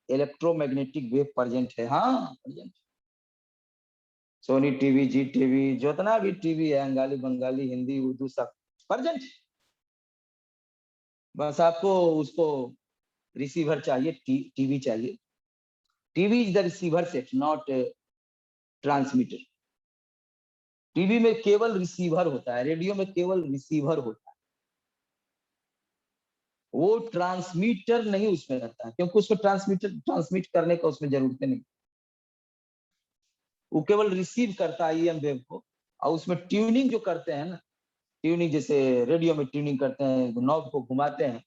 इलेक्ट्रोमैग्नेटिक वेव प्रेजेंट है। हाँ प्रेजेंट, सोनी टीवी, जी टीवी, जितना भी टीवी है, बंगाली, बंगाली, हिंदी, उर्दू, सब प्रेजेंट। बस आपको उसको रिसीवर चाहिए, टीवी चाहिए। TV is the receiver set, not transmitter. TV में केवल रिसीवर होता है, रेडियो में केवल रिसीवर होता है, वो ट्रांसमीटर नहीं उसमें रहता है, क्योंकि उसमें ट्रांसमिट करने का उसमें जरूरत नहीं। वो केवल रिसीव करता है ईएम वेव को, और उसमें ट्यूनिंग जो करते हैं ना, ट्यूनिंग जैसे रेडियो में ट्यूनिंग करते हैं, नॉब को घुमाते हैं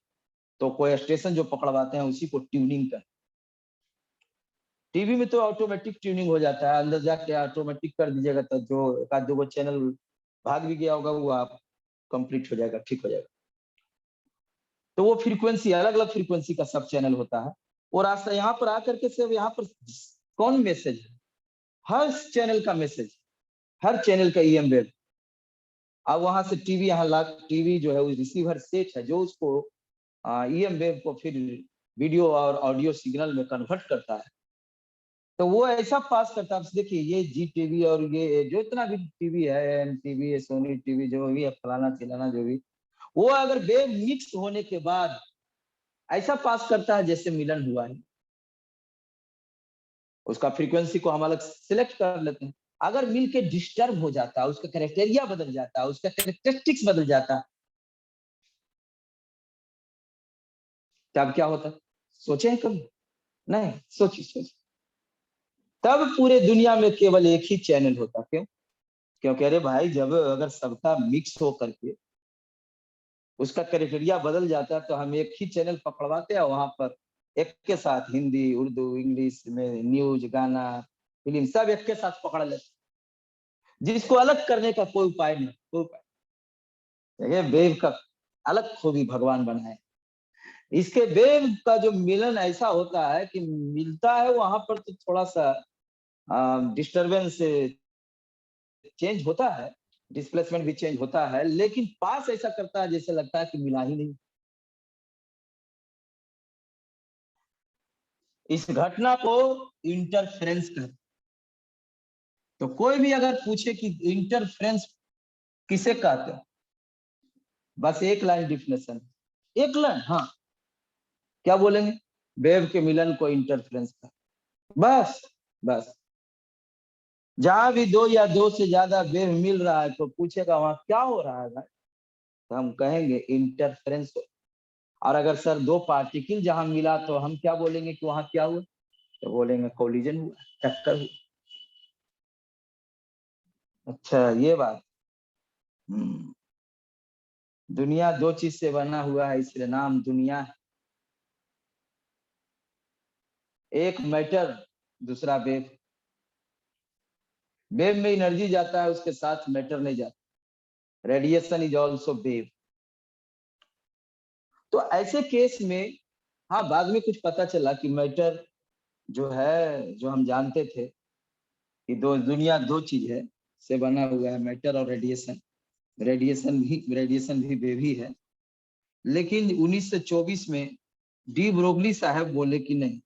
तो कोई स्टेशन जो पकड़वाते हैं उसी को ट्यूनिंग कर। टीवी में तो ऑटोमेटिक ट्यूनिंग हो जाता है, अंदर जाके ऑटोमेटिक कर दीजिएगा तो जो एक आध दो चैनल भाग भी गया होगा वो आप कंप्लीट हो जाएगा, ठीक हो जाएगा। तो वो फ्रीक्वेंसी, अलग अलग फ्रीक्वेंसी का सब चैनल होता है। और आज यहाँ पर आकर के सिर्फ यहाँ पर कौन मैसेज है, हर चैनल का मैसेज, हर चैनल का ईएम वेव। अब वहां से टीवी, यहाँ टीवी जो है वो रिसीवर सेट है जो उसको ईएम वेव को फिर वीडियो और ऑडियो सिग्नल में कन्वर्ट करता है। तो वो ऐसा पास करता है। देखिए ये जी टीवी और ये जो इतना भी टीवी है, एम टीवी, सोनी टीवी, जो भी है, फलाना चिलाना जो भी, वो अगर वेव मिक्स होने के बाद ऐसा पास करता है जैसे मिलन हुआ है। उसका फ्रीक्वेंसी को हम अलग सिलेक्ट कर लेते हैं। अगर मिल के डिस्टर्ब हो जाता है, उसका कैरेक्टेरिया बदल जाता है, उसका कैरेक्टरिस्टिक्स बदल जाता है, तब क्या होता है? सोचे हैं कभी? नहीं, सोचिए। तब पूरे दुनिया में केवल एक ही चैनल होता। क्यों? क्योंकि अरे भाई, जब अगर सबका मिक्स हो करके उसका क्राइटेरिया बदल जाता है तो हम एक ही चैनल पकड़वाते हैं, वहां पर एक के साथ हिंदी, उर्दू, इंग्लिश में न्यूज, गाना, फिल्म सब एक के साथ पकड़ लेते, जिसको अलग करने का कोई उपाय नहीं, कोई उपाय। ये वेव का अलग खूबी भगवान बनाए। इसके वेव का जो मिलन ऐसा होता है कि मिलता है वहां पर तो थोड़ा सा डिस्टरबेंस चेंज होता है, डिस्प्लेसमेंट भी चेंज होता है, लेकिन पास ऐसा करता है जैसे लगता है कि मिला ही नहीं। इस घटना को इंटरफेरेंस कहते हैं। तो कोई भी अगर पूछे कि इंटरफेरेंस किसे कहते हैं, बस एक लाइन डिफिनेशन, एक लाइन, हाँ, क्या बोलेंगे? वेव के मिलन को इंटरफेरेंस कहते, बस। बस जहां भी दो या दो से ज्यादा वेव मिल रहा है तो पूछेगा वहां क्या हो रहा है भाई, तो हम कहेंगे इंटरफेरेंस हो। और अगर सर दो पार्टिकल जहां मिला तो हम क्या बोलेंगे कि वहां क्या हुआ? तो बोलेंगे कोलिजन हुआ, टक्कर हुआ। अच्छा, ये बात। दुनिया दो चीज से बना हुआ है, इसलिए नाम दुनिया है। एक मैटर, दूसरा वेव। वेव में एनर्जी जाता है, उसके साथ मैटर नहीं जाता। Radiation is also wave. तो ऐसे केस में, हाँ, बाद में कुछ पता चला कि मैटर जो है, जो हम जानते थे कि दो दुनिया दो चीज है से बना हुआ है, मैटर और रेडिएशन। रेडिएशन भी वेव ही है। लेकिन 1924 में डी ब्रोगली साहब बोले कि नहीं,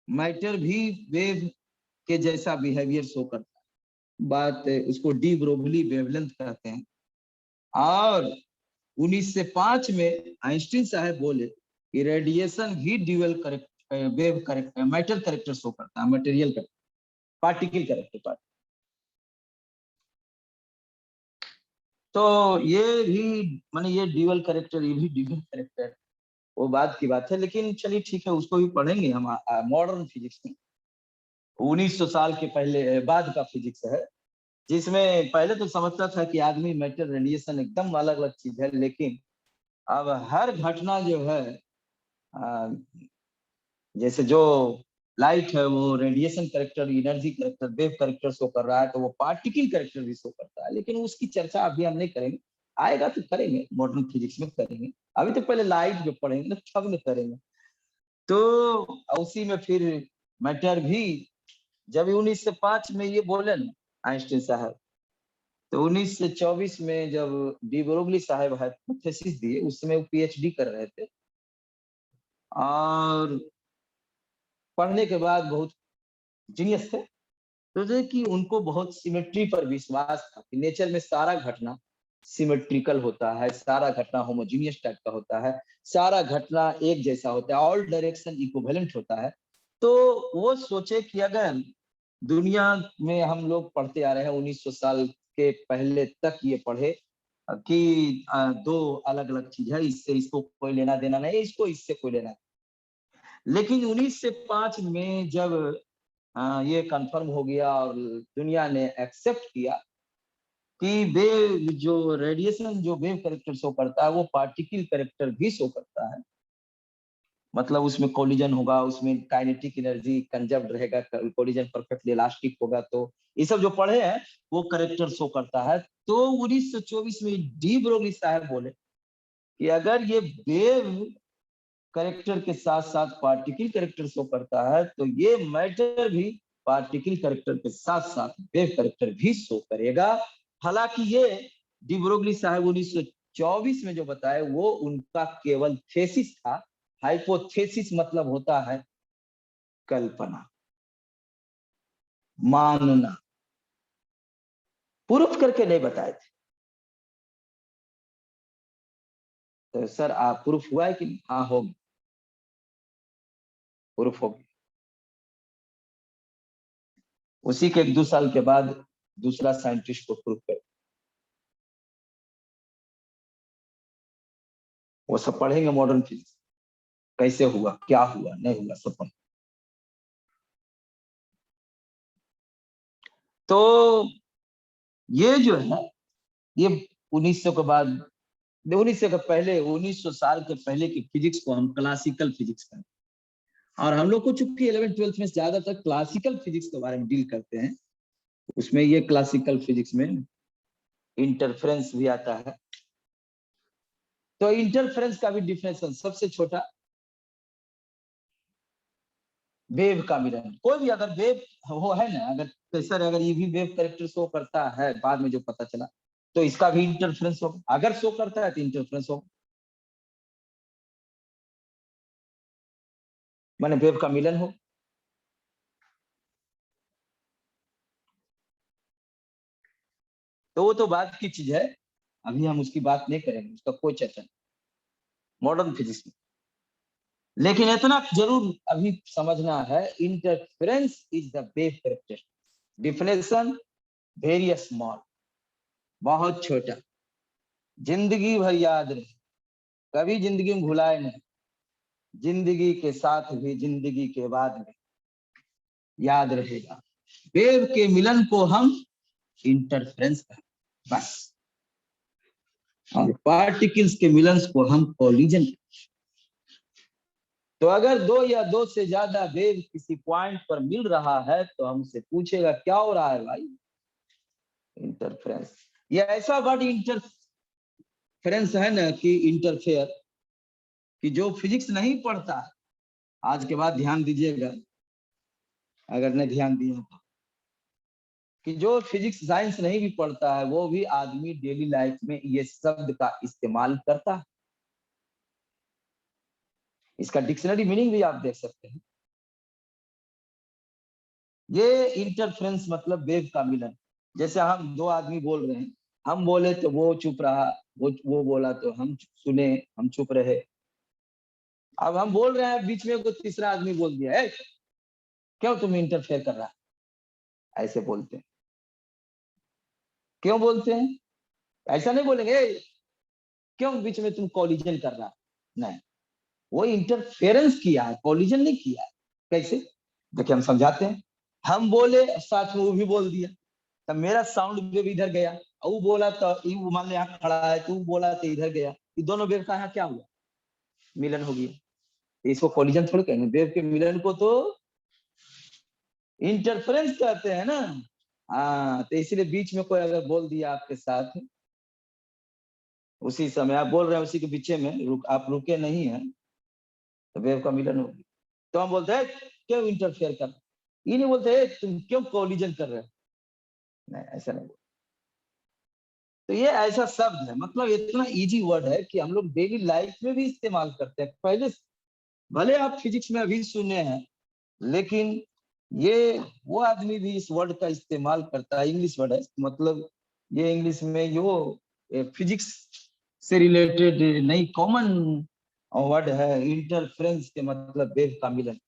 मैटर भी वेव के जैसा बिहेवियर शो करता है। बात, उसको डी ब्रोगली वेवलेंथ कहते हैं। और 1905 में आइंस्टीन साहब बोले कि रेडिएशन भी dual correct wave correct matter character show करता है, मटेरियल करेक्टर, पार्टिकल करेक्टर। तो ये भी माने ये ड्यूअल करेक्टर, ये भी ड्यूअल करेक्टर, वो बात की बात है। लेकिन चलिए ठीक है, उसको भी पढ़ेंगे हम मॉडर्न फिजिक्स में। 1900 साल के पहले बाद का फिजिक्स है, जिसमें पहले तो समझता था कि आदमी, मैटर, रेडिएशन एकदम अलग अलग चीज है, लेकिन अब हर घटना जो है, जैसे जो लाइट है वो radiation character, energy character, wave character show कर रहा है, तो वो पार्टिकल करेक्टर भी शो करता है। लेकिन उसकी चर्चा अभी हम नहीं करेंगे, आएगा तो करेंगे, मॉडर्न फिजिक्स में करेंगे। अभी तो पहले लाइट जो पढ़ेंगे ना, तब में करेंगे। तो उसी में फिर मैटर भी, जब 1905 में ये बोले ना आइंस्टीन साहब, तो 1924 में जब डी ब्रोगली साहब हाइपोथेसिस दिए, उस समय वो पीएचडी कर रहे थे और पढ़ने के बाद बहुत जीनियस थे। तो जो कि उनको बहुत सिमेट्री पर विश्वास था कि नेचर में सारा घटना सिमेट्रिकल होता है, सारा घटना होमोजीनियस टाइप का होता है, सारा घटना एक जैसा होता है, ऑल डायरेक्शन इक्विवेलेंट होता है। तो वो सोचे कि अगर दुनिया में हम लोग पढ़ते आ रहे हैं 1900 साल के पहले तक ये पढ़े कि दो अलग अलग चीज है, इससे इसको कोई लेना देना नहीं, इसको इससे कोई लेना। लेकिन 1905 में जब ये कंफर्म हो गया और दुनिया ने एक्सेप्ट किया कि वेव जो रेडिएशन जो वेव कैरेक्टर शो करता है वो पार्टिकल कैरेक्टर भी शो करता है, मतलब उसमें कोलिजन होगा, उसमें काइनेटिक एनर्जी कंजर्व्ड रहेगा, कोलिजन परफेक्टली इलास्टिक होगा। तो ये सब जो पढ़े हैं वो कैरेक्टर शो करता है। तो 1924 में डी ब्रोगली साहब बोले कि अगर ये वेव कैरेक्टर के साथ साथ पार्टिकल कैरेक्टर शो करता है तो ये मैटर भी पार्टिकल कैरेक्टर के साथ साथ वेव कैरेक्टर भी शो करेगा। हालांकि ये डी ब्रोगली साहब 1924 में जो बताए वो उनका केवल थेसिस था। हाइपोथेसिस मतलब होता है कल्पना, मानना, प्रूफ करके नहीं बताए थे। तो सर आप प्रूफ हुआ है कि नहीं? हाँ हो गया, प्रूफ हो गया। उसी के 1-2 साल के बाद दूसरा साइंटिस्ट को प्रूफ कर, वो सब पढ़ेंगे मॉडर्न फिजिक्स, कैसे हुआ, क्या हुआ, नहीं हुआ, सब पढ़। तो ये जो है ये 1900 के बाद, 1900 के पहले, 1900 साल के पहले की फिजिक्स को हम क्लासिकल फिजिक्स कहते हैं। और हम लोग को चूंकि 11th-12th में ज्यादातर क्लासिकल फिजिक्स के बारे में डील करते हैं, उसमें ये क्लासिकल फिजिक्स में इंटरफेरेंस भी आता है। तो इंटरफेरेंस का भी डिफिनेशन सबसे छोटा, वेव का मिलन। कोई भी अगर वेव हो है ना, अगर सर अगर ये भी वेव कैरेक्टर शो करता है, बाद में जो पता चला, तो इसका भी इंटरफेरेंस होगा। अगर शो करता है तो इंटरफेरेंस होगा, माने वेव का मिलन हो। तो वो तो बात की चीज है, अभी हम उसकी बात नहीं करेंगे, उसका कोई चर्चा नहीं मॉडर्न फिजिक्स में। लेकिन इतना जरूर अभी समझना है, interference is the wave character. Definition very small, बहुत छोटा, जिंदगी भर याद रहे, कभी जिंदगी में भुलाए नहीं, जिंदगी के साथ भी जिंदगी के बाद में याद रहेगा। वेव के मिलन को हम इंटरफेरेंस कहते हैं बस, और पार्टिकल्स के मिलन को हम कोलिजन। तो अगर दो या दो से ज्यादा वेव किसी पॉइंट पर मिल रहा है तो हमसे पूछेगा क्या हो रहा है भाई, इंटरफेरेंस। ये ऐसा वर्ड इंटरफेरेंस है ना कि इंटरफेयर, कि जो फिजिक्स नहीं पढ़ता, आज के बाद ध्यान दीजिएगा अगर नहीं ध्यान दिया तो, कि जो फिजिक्स साइंस नहीं भी पढ़ता है वो भी आदमी डेली लाइफ में ये शब्द का इस्तेमाल करता है। इसका डिक्शनरी मीनिंग भी आप देख सकते हैं। ये इंटरफेरेंस मतलब वेव का मिलन। जैसे हम दो आदमी बोल रहे हैं, हम बोले तो वो चुप रहा, वो बोला तो हम सुने, हम चुप रहे। अब हम बोल रहे हैं, बीच में कोई तीसरा आदमी बोल दिया है, क्यों तुम इंटरफेयर कर रहा है, ऐसे बोलते हैं। क्यों बोलते हैं? ऐसा नहीं बोलेंगे क्यों बीच में तुम कॉलिजन कर रहा है, नहीं, वो इंटरफेरेंस किया है, कॉलिजन नहीं किया है। कैसे? देखिए हम समझाते हैं। हम बोले, साथ में वो भी बोल दिया, तब मेरा साउंड वेव इधर गया, और वो बोला तो वो मान लो यहाँ खड़ा है, तू बोला तो इधर गया, ये दोनों वेव का यहाँ क्या हुआ, मिलन हो गया। इसको कॉलिजन थोड़ी कहेंगे, वेव के मिलन को तो इंटरफेरेंस कहते हैं ना। हाँ, तो इसलिए बीच में कोई अगर बोल दिया आपके साथ, उसी समय आप बोल रहे हैं, उसी के पीछे में आप रुके नहीं है, तो वेव का मिलन हो गया। तो हम बोलते हैं क्यों इंटरफेयर कर, ये नहीं बोलते तुम क्यों कॉलिजन कर रहे हो, नहीं ऐसा नहीं बोलते। तो ये ऐसा शब्द है, मतलब इतना इजी वर्ड है कि हम लोग डेली लाइफ में भी इस्तेमाल करते हैं। पहले भले आप फिजिक्स में अभी सुने हैं, लेकिन ये वो आदमी भी इस वर्ड का इस्तेमाल करता है। इंग्लिश वर्ड है, मतलब ये इंग्लिश में यो फिजिक्स से रिलेटेड नई कॉमन वर्ड है। इंटरफ्रेंस के मतलब वेव का मिलन।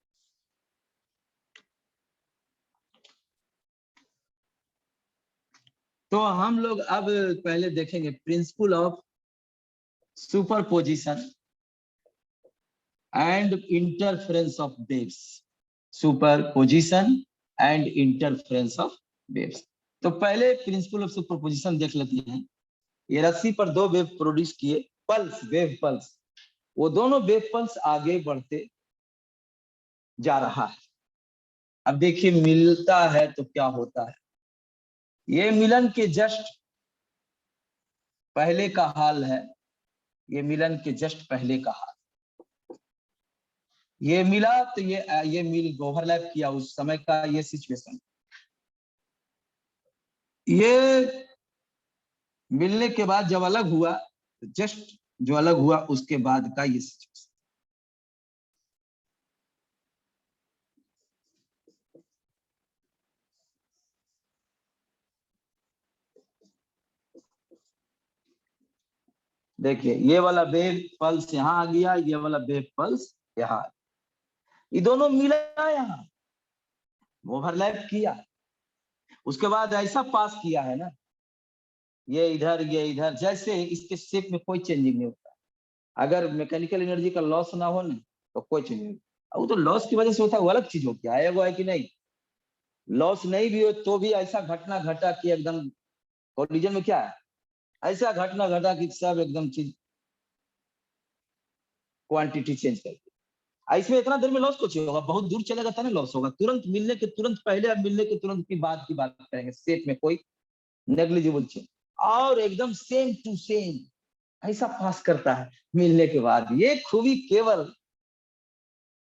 तो हम लोग अब पहले देखेंगे principle of superposition and interference of waves. Superposition and interference of waves. तो पहले प्रिंसिपल ऑफ सुपरपोजिशन देख लेते हैं। ये रस्सी पर दो वेव प्रोड्यूस किए, पल्स, वेव पल्स। वो दोनों वेव पल्स आगे बढ़ते जा रहा है। अब देखिए मिलता है तो क्या होता है। ये मिलन के जस्ट पहले का हाल है। ये मिलन के जस्ट पहले का हाल। ये मिला तो ये मिल ओवरलैप किया उस समय का ये सिचुएशन। ये मिलने के बाद जब अलग हुआ, जस्ट जो अलग हुआ उसके बाद का ये सिचुएशन। देखिए ये वाला वेव पल्स यहाँ आ गया, ये वाला वेव पल्स यहाँ। ये दोनों मिला, यहाँ ओवरलैप किया, उसके बाद ऐसा पास किया है ना, ये इधर, जैसे इसके शेप में कोई चेंजिंग नहीं होता। अगर मैकेनिकल एनर्जी का लॉस ना हो ना तो कोई चेंज नहीं। वो तो लॉस की वजह से होता है, वो अलग चीज हो गया है, वो है कि नहीं। लॉस नहीं भी हो तो भी ऐसा घटना घटा कि एकदम कोलिजन में क्या है, ऐसा घटना घटा कि सब एकदम चीज क्वांटिटी चेंज कर दी। इसमें इतना देर में लॉस कुछ होगा, बहुत दूर चलेगा तब लॉस होगा। तुरंत मिलने के तुरंत पहले और मिलने के तुरंत की बात करेंगे, शेप में कोई नेग्लिजिबल चेंज, और एकदम सेम टू सेम ऐसा पास करता है मिलने के बाद। ये खूबी केवल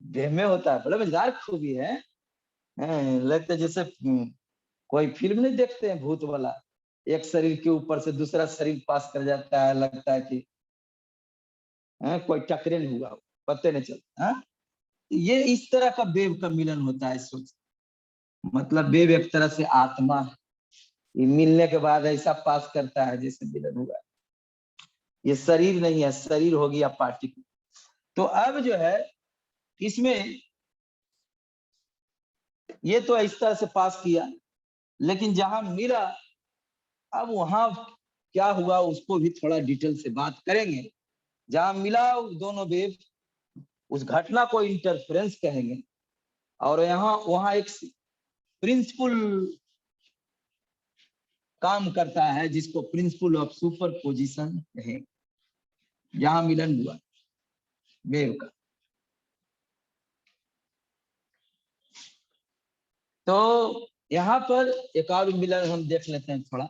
वेव में होता है, बड़ा मजेदार खूबी है। लगता है जैसे कोई फिल्म नहीं देखते हैं भूत वाला, एक शरीर के ऊपर से दूसरा शरीर पास कर जाता है, लगता है कि कोई टकरेन हुआ, पता नहीं चलता। ये इस तरह का वेव का मिलन होता है। सोच, मतलब वेव एक तरह से आत्मा है, ये मिलने के बाद ऐसा पास करता है जैसे मिलन हुआ। ये शरीर नहीं है, शरीर हो गया पार्टिकल। तो अब जो है इसमें ये तो इस तरह से पास किया, लेकिन जहां मिला अब वहां क्या हुआ उसको भी थोड़ा डिटेल से बात करेंगे। जहां मिला दोनों वेव, उस घटना को इंटरफेरेंस कहेंगे। और यहाँ वहां एक प्रिंसिपल काम करता है जिसको प्रिंसिपल ऑफ सुपरपोजिशन कहेंगे। जहां मिलन हुआ वेव का, तो यहाँ पर एक और मिलन हम देख लेते हैं थोड़ा।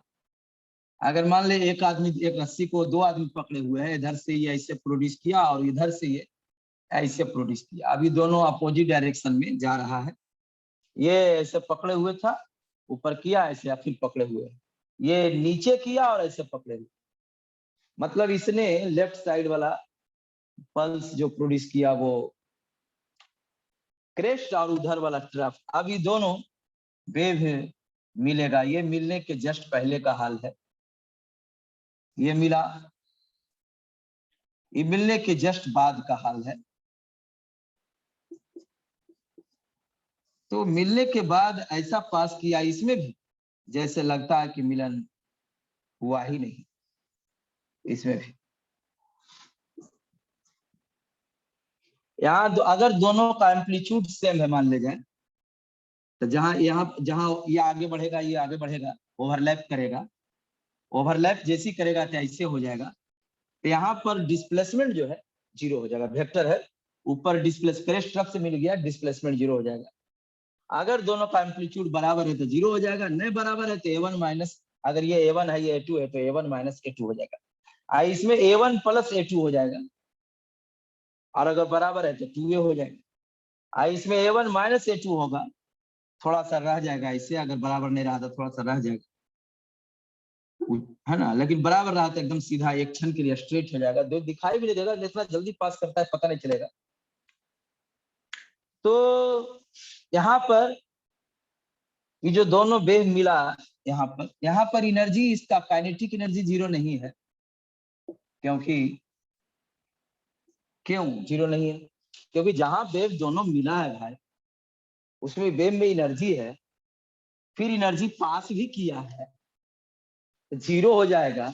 अगर मान ले एक आदमी, एक रस्सी को दो आदमी पकड़े हुए हैं, इधर से ये ऐसे प्रोड्यूस किया और इधर से ये ऐसे प्रोड्यूस किया। अभी दोनों अपोजिट डायरेक्शन में जा रहा है। ये ऐसे पकड़े हुए था, ऊपर किया ऐसे, या फिर पकड़े हुए, ये नीचे किया और ऐसे पकड़े हुए। मतलब इसने लेफ्ट साइड वाला पल्स जो प्रोड्यूस किया वो क्रेस्ट, और उधर वाला ट्रफ। अभी दोनों वेव मिलेगा। ये मिलने के जस्ट पहले का हाल है। ये मिला, ये मिलने के जस्ट बाद का हाल है। तो मिलने के बाद ऐसा पास किया, इसमें भी जैसे लगता है कि मिलन हुआ ही नहीं। इसमें भी यहाँ अगर दोनों का एम्पलीट्यूड सेम है मान ले जाए, तो जहां ये आगे बढ़ेगा, ये आगे बढ़ेगा, ओवरलैप करेगा। ओवरलैप जैसी करेगा तो ऐसे हो जाएगा। तो यहाँ पर डिस्प्लेसमेंट जो है जीरो हो जाएगा। वेक्टर है, ऊपर डिस्प्लेस क्रेस्ट ट्रफ से मिल गया, डिस्प्लेसमेंट जीरो हो जाएगा। अगर दोनों का एम्पलीट्यूड बराबर है तो जीरो हो जाएगा, नहीं बराबर है तो A1 माइनस, अगर ये A1 है ये A2 है तो A1 माइनस A2 हो जाएगा। इसमें A1 प्लस A2 हो जाएगा, और अगर बराबर है तो 2A हो जाएगा। इसमें A1 माइनस A2 होगा, थोड़ा सा रह जाएगा इससे, अगर बराबर नहीं रहा तो थोड़ा सा रह जाएगा। है ना, लेकिन बराबर रहा तो एकदम सीधा एक क्षण के लिए स्ट्रेट हो जाएगा, दो दिखाई भी नहीं देगा, जितना जल्दी पास करता है पता नहीं चलेगा। तो यहाँ पर ये जो दोनों वेव मिला, यहाँ पर एनर्जी, इसका काइनेटिक एनर्जी जीरो नहीं है, क्योंकि क्यों जीरो नहीं है? क्योंकि जहां वेव दोनों मिला है भाई, उसमें वेव में एनर्जी है, फिर एनर्जी पास भी किया है, जीरो हो जाएगा,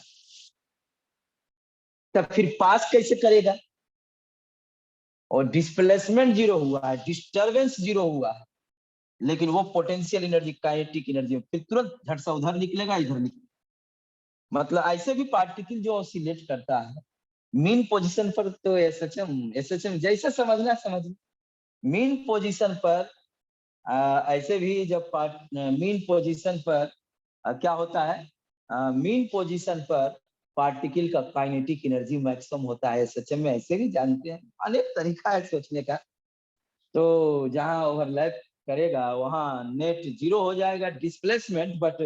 तब फिर पास कैसे करेगा? और डिस्प्लेसमेंट जीरो हुआ है, डिस्टरबेंस जीरो हुआ है, लेकिन वो पोटेंशियल एनर्जी, काइनेटिक एनर्जी फिर तुरंत झट से उधर निकलेगा, इधर निकलेगा। मतलब ऐसे भी पार्टिकल जो ऑसिलेट करता है मीन पोजीशन पर, तो एसएचएम जैसे समझना समझ, मीन पोजीशन पर ऐसे भी जब मीन पोजीशन पर क्या होता है, मीन पोजीशन पर पार्टिकल का काइनेटिक एनर्जी मैक्सिमम होता है एसएचएम में, ऐसे भी जानते हैं, अनेक तरीका है सोचने का। तो जहां ओवरलैप करेगा वहां नेट जीरो हो जाएगा डिस्प्लेसमेंट, बट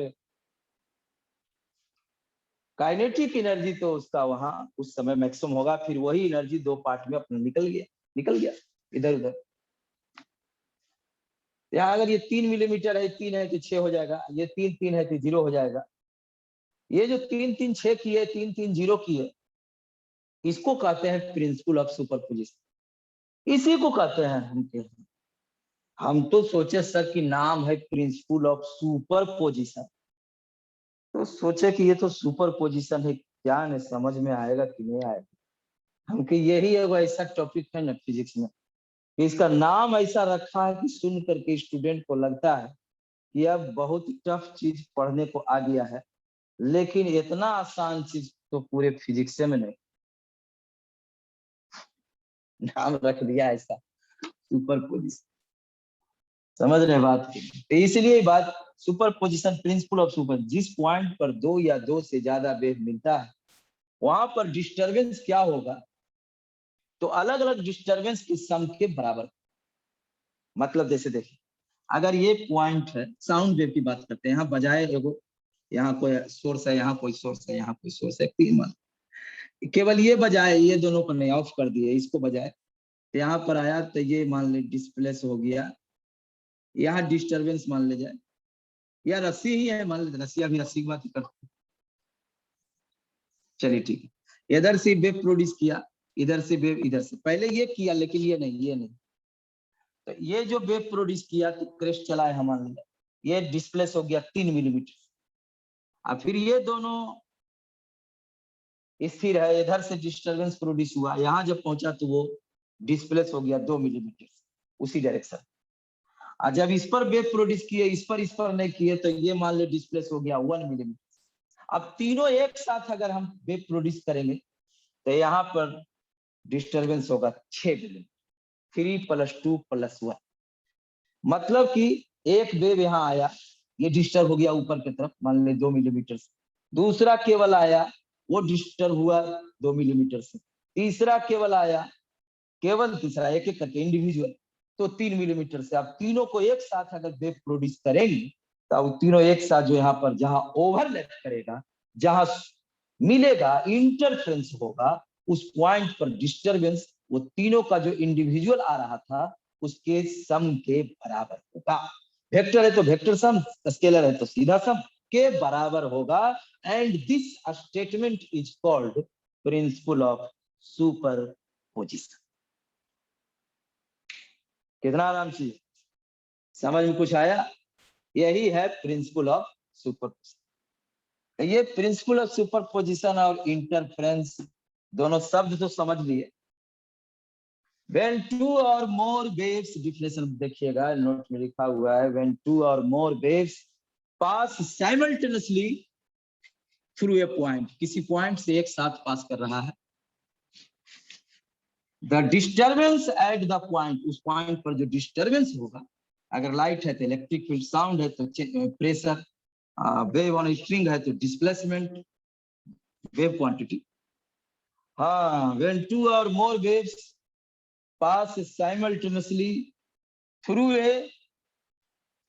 काइनेटिक एनर्जी तो उसका वहां उस समय मैक्सिमम होगा, फिर वही एनर्जी दो पार्ट में अपना निकल गया इधर उधर। यहाँ अगर ये 3 मिलीमीटर है, 3 है तो 6 हो जाएगा, ये 3 3 है तो 0 हो जाएगा। ये जो 3 3 6 की है, 3 3 0 की है, इसको कहते हैं प्रिंसिपल ऑफ सुपरपोजिशन, इसी को कहते हैं हम तो सोचे सर कि नाम है प्रिंसिपल ऑफ सुपरपोजिशन, तो सोचे कि ये तो सुपरपोजिशन है, क्या नहीं समझ में आएगा कि नहीं आएगा। हमको यही एक ऐसा टॉपिक है ना फिजिक्स में, इसका नाम ऐसा रखा है कि सुन करके स्टूडेंट को लगता है कि अब बहुत टफ चीज पढ़ने को आ गया है, लेकिन इतना आसान चीज तो पूरे फिजिक्स में नहीं। नाम रख दिया ऐसा सुपरपोजिशन, समझ रहे बात को? तो इसलिए बात super position, principle of super, जिस पॉइंट पर दो या दो से ज्यादा वेव मिलता है वहां पर डिस्टरबेंस क्या होगा, तो अलग अलग डिस्टरबेंस की सम के बराबर। मतलब जैसे देखिए, अगर ये पॉइंट है, साउंड वेव की बात करते हैं, यहाँ बजाय एगो, यहाँ कोई सोर्स है, यहाँ कोई सोर्स है, यहाँ कोई सोर्स है, केवल ये बजाय, ये दोनों को नहीं, ऑफ कर दिए, इसको बजाय तो यहाँ पर आया तो ये मान ले डिस्प्लेस हो गया, यहाँ डिस्टरबेंस मान ले जाए, या रस्सी ही है मान ले, रस्सी अभी रस्सी की बात करते, चलिए ठीक है। इधर से वेव प्रोड्यूस किया, इधर से वेव, इधर से पहले ये किया, लेकिन ये नहीं, तो ये जो वेव प्रोड्यूस किया तो क्रेस्ट चला है मान लिया, ये डिस्प्लेस हो गया 3 मिलीमीटर, और फिर ये दोनों स्थिर है, इधर से डिस्टरबेंस प्रोड्यूस हुआ, यहाँ जब पहुंचा तो वो डिस्प्लेस हो गया 2 मिलीमीटर उसी डायरेक्शन। और जब इस पर वेव प्रोड्यूस किए, इस पर नहीं किए, तो ये मान लो डिस्प्लेस हो गया 1 मिलीमीटर। अब तीनों एक साथ अगर हम वेव प्रोड्यूस करेंगे तो यहाँ पर डिस्टरबेंस होगा 6 मिलीमीटर, 3 + 2 + 1, मतलब कि एक वेव यहाँ आया, ये डिस्टर्ब हो गया ऊपर की तरफ, मान ले 2 मिलीमीटर से, दूसरा केवल आया, वो डिस्टर्ब हुआ 2 मिलीमीटर से, तीसरा केवल आया, केवल तीसरा, एक एक करके इंडिविजुअल, तो 3 मिलीमीटर से। अब तीनों को एक साथ अगर वेव प्रोड्यूस करेंगे तो तीनों एक साथ जो यहाँ पर जहां ओवरलैप करेगा, जहां मिलेगा, इंटरफ्रेंस होगा, उस पॉइंट पर डिस्टरबेंस वो तीनों का जो इंडिविजुअल आ रहा था उसके सम के बराबर होगा। वेक्टर है तो वेक्टर सम, स्केलर है तो सीधा सम के बराबर होगा, and this statement is called principle of superposition. कितना आराम से समझ में कुछ आया? यही है प्रिंसिपल ऑफ सुपरपोजिशन। ये प्रिंसिपल ऑफ सुपरपोजिशन और इंटरफेरेंस दोनों शब्द तो समझ लिए। When two or more waves, definition देखिएगा, नोट में लिखा हुआ है, when two or more waves pass simultaneously through a point, किसी पॉइंट से एक साथ पास कर रहा है, the disturbance at the point, उस पॉइंट पर जो डिस्टरबेंस होगा, अगर लाइट है तो इलेक्ट्रिक फील्ड, साउंड है तो प्रेशर, वेव ऑन स्ट्रिंग है तो डिस्प्लेसमेंट, वेव क्वांटिटी। हाँ, when two or more waves pass simultaneously through a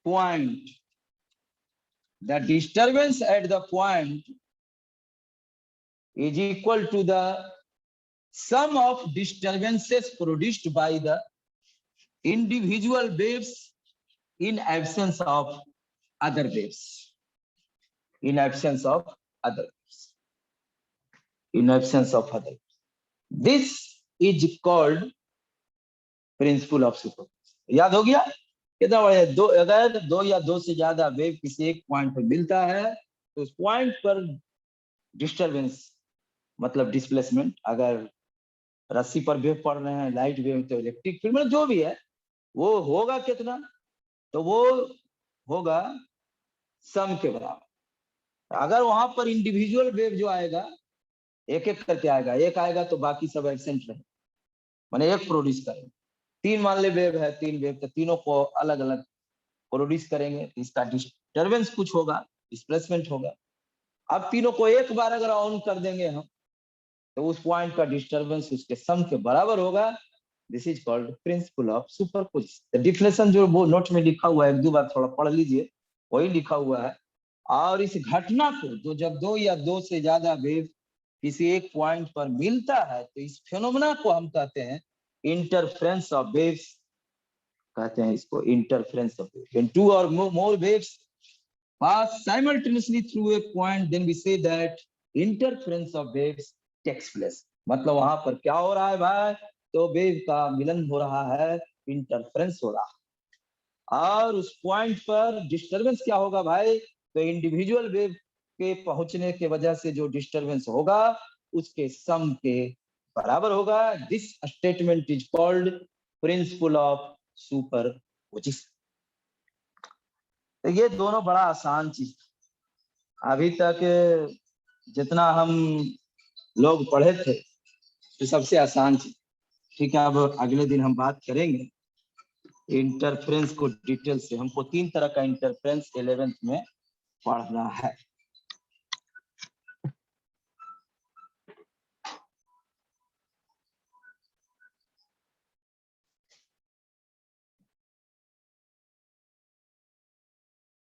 point, the disturbance at the point is equal to the sum of disturbances produced by the individual waves in absence of other waves. In absence of other waves. In absence of other waves. This is called principle of superposition. याद हो गया कितना बढ़िया। दो अगर दो या दो से ज्यादा वेव किसी एक पॉइंट पर मिलता है तो उस पॉइंट पर डिस्टरबेंस मतलब डिस्प्लेसमेंट, अगर रस्सी पर वेव पड़ रहे हैं, लाइट वेव तो इलेक्ट्रिक फील्ड में जो भी है वो होगा कितना, तो वो होगा सम के बराबर। अगर वहां पर इंडिविजुअल वेव जो आएगा एक एक करके आएगा, एक आएगा तो बाकी सब एब्सेंट रहे, माने एक प्रोड्यूस करेंगे। तीन मान ले वेव है, तीन वेव, तो तीनों को अलग अलग प्रोड्यूस करेंगे, इसका डिस्टरबेंस कुछ होगा, डिस्प्लेसमेंट होगा। अब तीनों को एक बार अगर ऑन कर देंगे हम तो उस पॉइंट का डिस्टरबेंस उसके सम के बराबर होगा। This is called principle of superposition. Deflation जो वो नोट में लिखा हुआ है, एक दो बार थोड़ा पढ़ लीजिए, वही लिखा हुआ है। और इस घटना को जो जब दो या दो से ज्यादा वेव किसी एक पॉइंट पर मिलता है तो इस फेनोमेना को हम कहते हैं इंटरफेरेंस ऑफ वेव्स, कहते हैं इसको interference of waves. When two or more waves pass simultaneously through a point, then we say that interference of waves takes place। मतलब वहां पर क्या हो रहा है भाई, तो वेव का मिलन हो रहा है, इंटरफेरेंस हो रहा है। और उस पॉइंट पर डिस्टरबेंस क्या होगा भाई, तो इंडिविजुअल वेव के पहुंचने के वजह से जो डिस्टरबेंस होगा उसके सम के बराबर होगा। This statement is called principle of superposition. तो ये दोनों बड़ा आसान चीज, अभी तक जितना हम लोग पढ़े थे तो सबसे आसान चीज। ठीक है, अब अगले दिन हम बात करेंगे इंटरफेरेंस को डिटेल से। हमको तीन तरह का इंटरफेरेंस 11th में पढ़ना है।